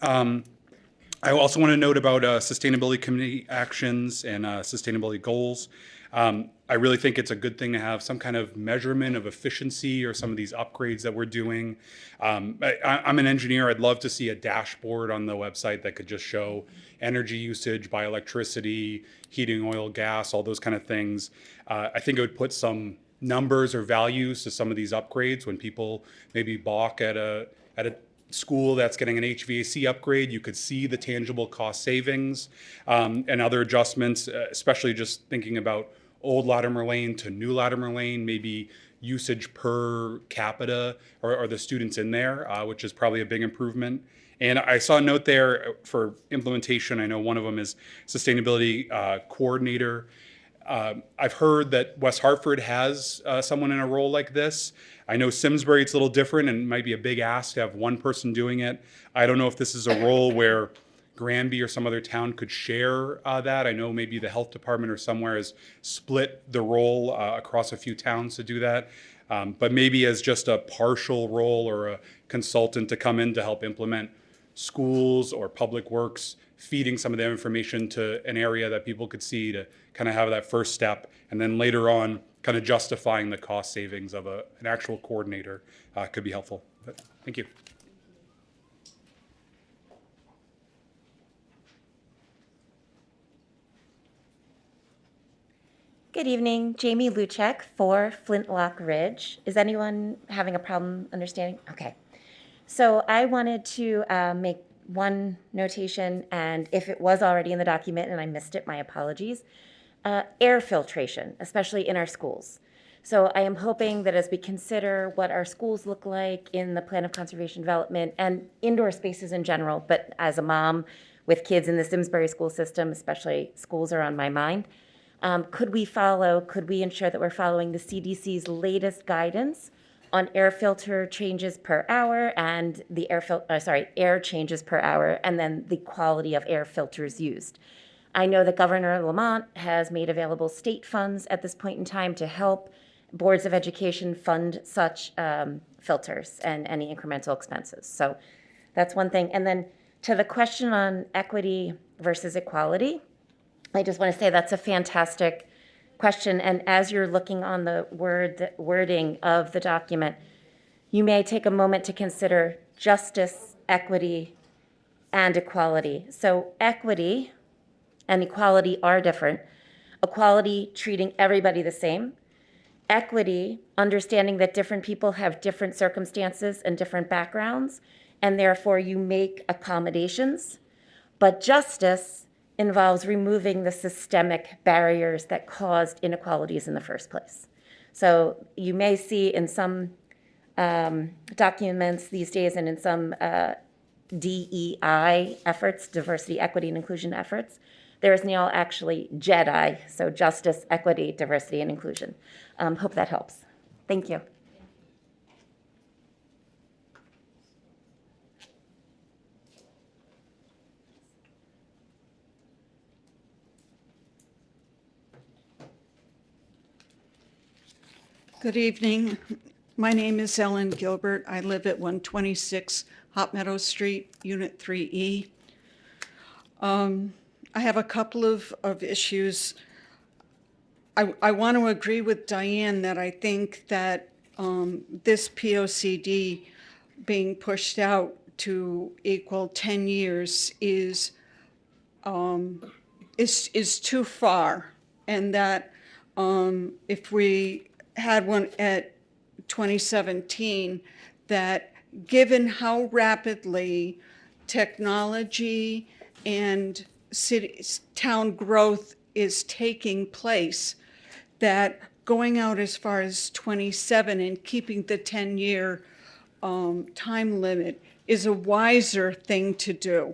I also want to note about sustainability committee actions and sustainability goals. I really think it's a good thing to have some kind of measurement of efficiency or some of these upgrades that we're doing. I'm an engineer. I'd love to see a dashboard on the website that could just show energy usage by electricity, heating, oil, gas, all those kind of things. I think it would put some numbers or values to some of these upgrades. When people maybe balk at a school that's getting an HVAC upgrade, you could see the tangible cost savings and other adjustments, especially just thinking about old Latimer Lane to new Latimer Lane, maybe usage per capita or the students in there, which is probably a big improvement. And I saw a note there for implementation. I know one of them is sustainability coordinator. I've heard that West Hartford has someone in a role like this. I know Simsbury, it's a little different and might be a big ask to have one person doing it. I don't know if this is a role where Granby or some other town could share that. I know maybe the health department or somewhere has split the role across a few towns to do that. But maybe as just a partial role or a consultant to come in to help implement schools or public works, feeding some of the information to an area that people could see to kind of have that first step, and then later on kind of justifying the cost savings of an actual coordinator could be helpful. But thank you. Good evening, Jamie Luchek for Flintlock Ridge. Is anyone having a problem understanding? Okay. So I wanted to make one notation, and if it was already in the document and I missed it, my apologies. Air filtration, especially in our schools. So I am hoping that as we consider what our schools look like in the Plan of Conservation Development and indoor spaces in general, but as a mom with kids in the Simsbury school system, especially schools are on my mind, could we ensure that we're following the CDC's latest guidance on air filter changes per hour and the air changes per hour, and then the quality of air filters used? I know that Governor Lamont has made available state funds at this point in time to help boards of education fund such filters and any incremental expenses. So that's one thing. And then to the question on equity versus equality, I just want to say that's a fantastic question. And as you're looking on the wording of the document, you may take a moment to consider justice, equity, and equality. So equity and equality are different. Equality, treating everybody the same. Equity, understanding that different people have different circumstances and different backgrounds, and therefore you make accommodations. But justice involves removing the systemic barriers that caused inequalities in the first place. So you may see in some documents these days and in some DEI efforts, diversity, equity, and inclusion efforts, there is now actually JEDI, so justice, equity, diversity, and inclusion. Hope that helps. Thank you. Good evening. My name is Ellen Gilbert. I live at 126 Hot Meadow Street, Unit 3E. I have a couple of issues. I want to agree with Diane that I think that this POCD being pushed out to equal 10 years is too far, and that if we had one at 2017, that given how rapidly technology and town growth is taking place, that going out as far as 27 and keeping the 10-year time limit is a wiser thing to do.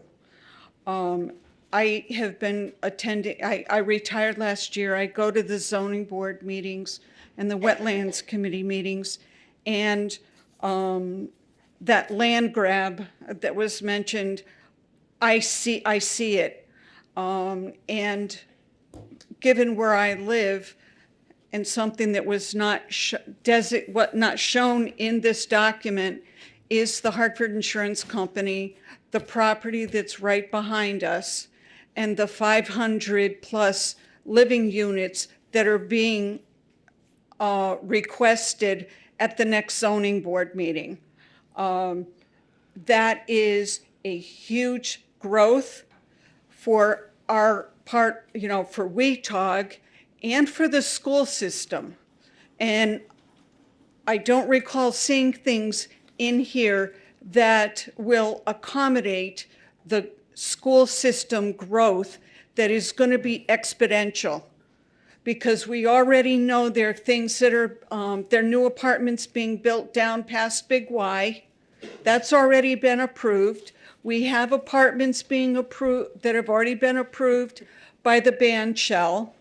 I have been attending, I retired last year. I go to the zoning board meetings and the wetlands committee meetings, and that land grab that was mentioned, I see it. And given where I live, and something that was not shown in this document is the Hartford Insurance Company, the property that's right behind us, and the 500 plus living units that are being requested at the next zoning board meeting. That is a huge growth for our part, for WeTog and for the school system. And I don't recall seeing things in here that will accommodate the school system growth that is going to be exponential. Because we already know there are things that are, there are new apartments being built down past Big Y. That's already been approved. We have apartments being approved that have already been approved by the band shell.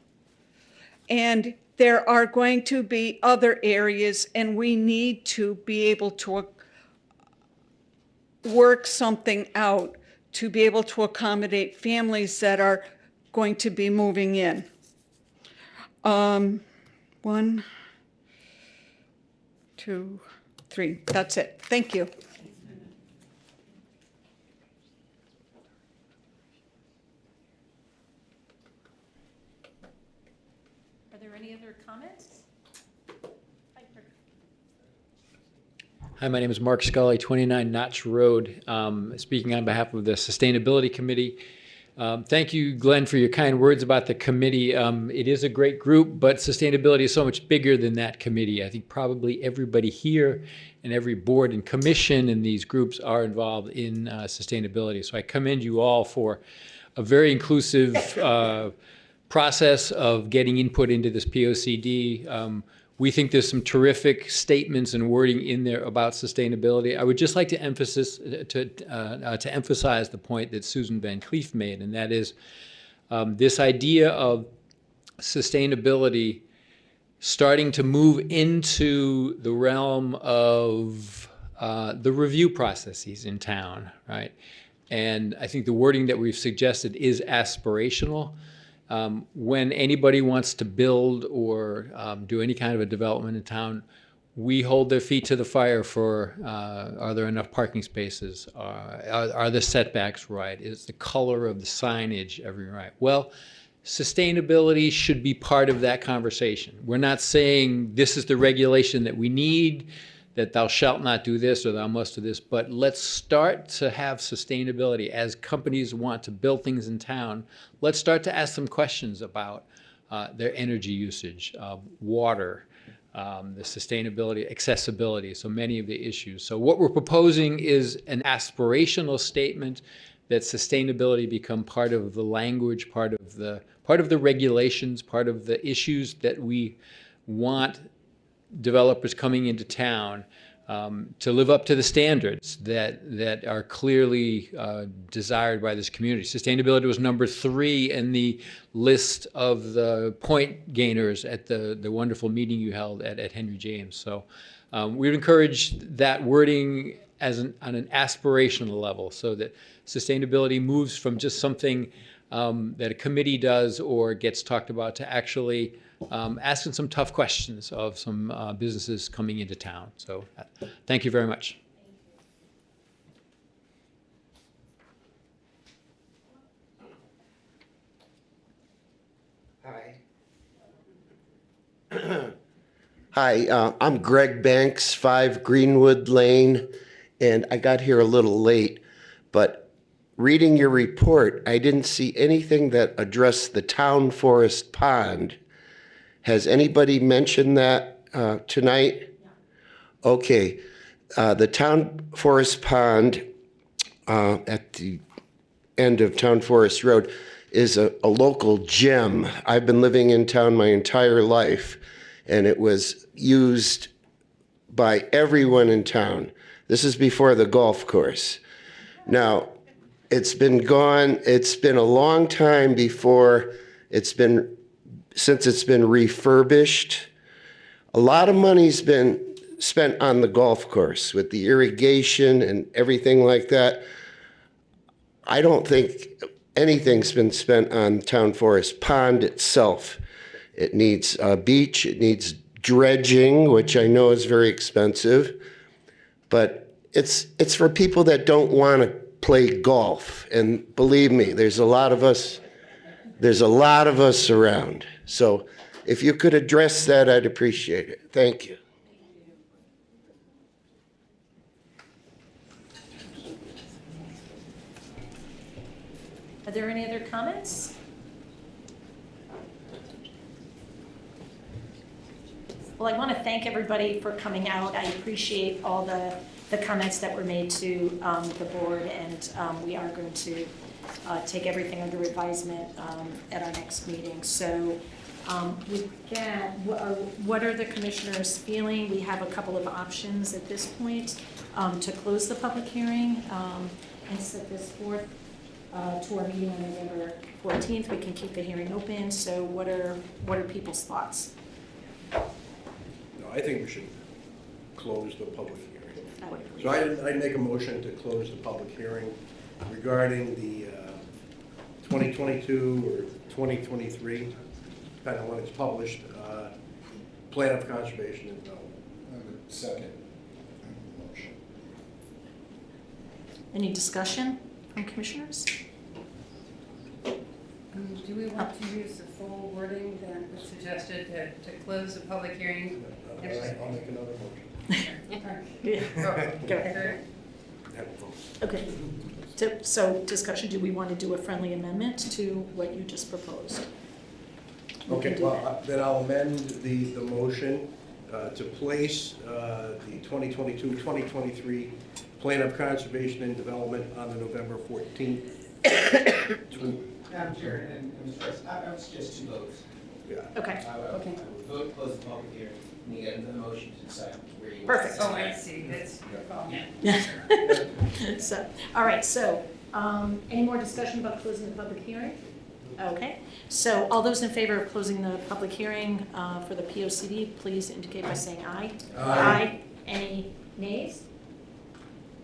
And there are going to be other areas, and we need to be able to work something out to be able to accommodate families that are going to be moving in. 1, 2, 3, that's it. Thank you. Are there any other comments? Hi, my name is Mark Scully, 29 Notch Road, speaking on behalf of the Sustainability Committee. Thank you, Glenn, for your kind words about the committee. It is a great group, but sustainability is so much bigger than that committee. I think probably everybody here and every board and commission in these groups are involved in sustainability. So I commend you all for a very inclusive process of getting input into this POCD. We think there's some terrific statements and wording in there about sustainability. I would just like to emphasize the point that Susan Van Cleef made, and that is this idea of sustainability starting to move into the realm of the review processes in town, right? And I think the wording that we've suggested is aspirational. When anybody wants to build or do any kind of a development in town, we hold their feet to the fire for, are there enough parking spaces? Are the setbacks right? Is the color of the signage every right? Well, sustainability should be part of that conversation. We're not saying this is the regulation that we need, that thou shalt not do this or thou must do this, but let's start to have sustainability as companies want to build things in town. Let's start to ask them questions about their energy usage, water, the sustainability, accessibility, so many of the issues. So what we're proposing is an aspirational statement that sustainability become part of the language, part of the regulations, part of the issues that we want developers coming into town to live up to the standards that are clearly desired by this community. Sustainability was number 3 in the list of the point gainers at the wonderful meeting you held at Henry James. So we'd encourage that wording on an aspirational level, so that sustainability moves from just something that a committee does or gets talked about to actually asking some tough questions of some businesses coming into town. So thank you very much. Hi, I'm Greg Banks, 5 Greenwood Lane, and I got here a little late, but reading your report, I didn't see anything that addressed the town forest pond. Has anybody mentioned that tonight? Okay. The town forest pond at the end of Town Forest Road is a local gem. I've been living in town my entire life, and it was used by everyone in town. This is before the golf course. Now, it's been gone, it's been a long time since it's been refurbished. A lot of money's been spent on the golf course with the irrigation and everything like that. I don't think anything's been spent on Town Forest Pond itself. It needs a beach, it needs dredging, which I know is very expensive, but it's for people that don't want to play golf. And believe me, there's a lot of us around. So if you could address that, I'd appreciate it. Thank you. Are there any other comments? Well, I want to thank everybody for coming out. I appreciate all the comments that were made to the board, and we are going to take everything under advisement at our next meeting. So with that, what are the commissioners feeling? We have a couple of options at this point to close the public hearing and set this forth to our meeting on November 14th. We can keep the hearing open. So what are people's thoughts? No, I think we should close the public hearing. I would agree. So I'd make a motion to close the public hearing regarding the 2022 or 2023, depending on when it's published, Plan of Conservation and Development. Second motion. Any discussion from commissioners? Do we want to use the full wording that was suggested to close the public hearing? I'll make another motion. Go ahead. Have a vote. Okay. So discussion, do we want to do a friendly amendment to what you just proposed? We Okay, can do well, then I'll amend the motion to place the 2022-2023 Plan of Conservation and Development on the November 14th. Madam Chair, and Mr. President, I would suggest 2 votes. Yeah. Okay. I would vote, close the public hearing, and you get another motion to decide where you. Perfect. Oh, I see, that's your problem. So, all right, so, any more discussion about closing the public hearing? Okay, so all those in favor of closing the public hearing for the POCD, please indicate by saying aye. Aye. Any nays?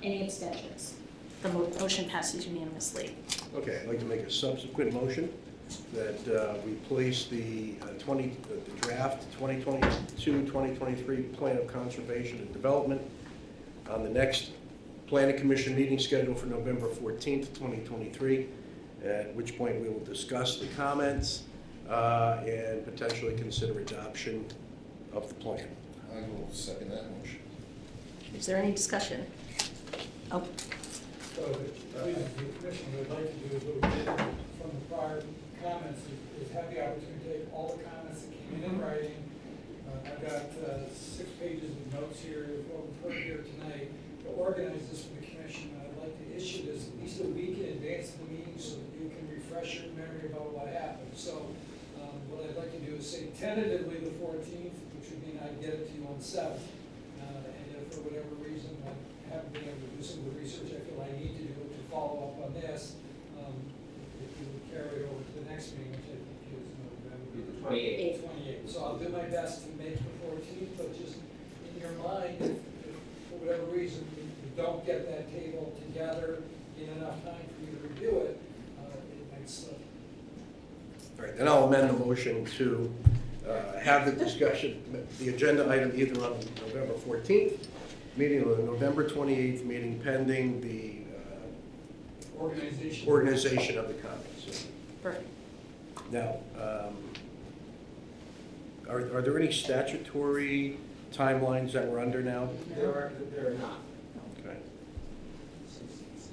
Any abstentions? The motion passes unanimously. Okay, I'd like to make a subsequent motion that we place the draft 2022-2023 Plan of Conservation and Development on the next Planning Commission meeting scheduled for November 14th, 2023, at which point we will discuss the comments and potentially consider adoption of the plan. I will second that motion. Is there any discussion? Oh. So the commission would like to do a little bit from the prior comments is have the opportunity to take all the comments that came in writing, I've got 6 pages of notes here, what we've heard here tonight. To organize this for the commission, I'd like to issue this at least a week in advance of the meeting so that you can refresh your memory about what happened. So what I'd like to do is say tentatively the 14th, which would mean I'd get it to you on the 7th. And if for whatever reason I haven't been able to do some of the research I feel I need to do to follow up on this, if you would carry it over to the next meeting, which I think is November. The 28th. 28th. So I'll do my best to make the 14th, but just in your mind, if for whatever reason you don't get that table together in enough time for you to review it, it might slip. All right, then I'll amend the motion to have the discussion, the agenda item either on November 14th meeting or the November 28th meeting pending the organization of the comments. Perfect. Now, are there any statutory timelines that we're under now? There are not. Okay.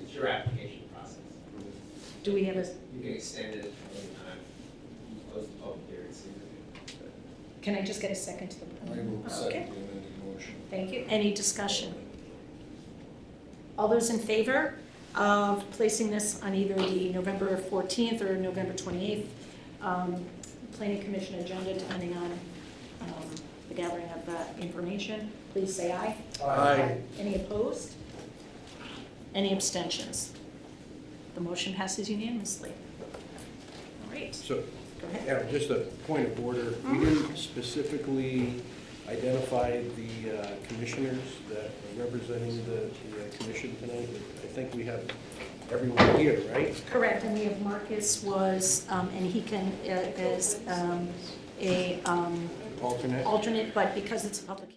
It's your application process. Do we have a, You can extend it any time. You close the public hearing. can I just get a second to the? I will Okay. second the amended motion. Thank you. Any discussion? All those in favor of placing this on either the November 14th or November 28th Planning Commission agenda, depending on the gathering of information, please say aye. Aye. Any opposed? Any abstentions? The motion passes unanimously. All right. So, Go ahead. yeah, just a point of order. We didn't specifically identify the commissioners that are representing the commission tonight. I think we have everyone here, right? Correct, and we have Marcus was, and he can, is a Alternate? alternate, but because it's a public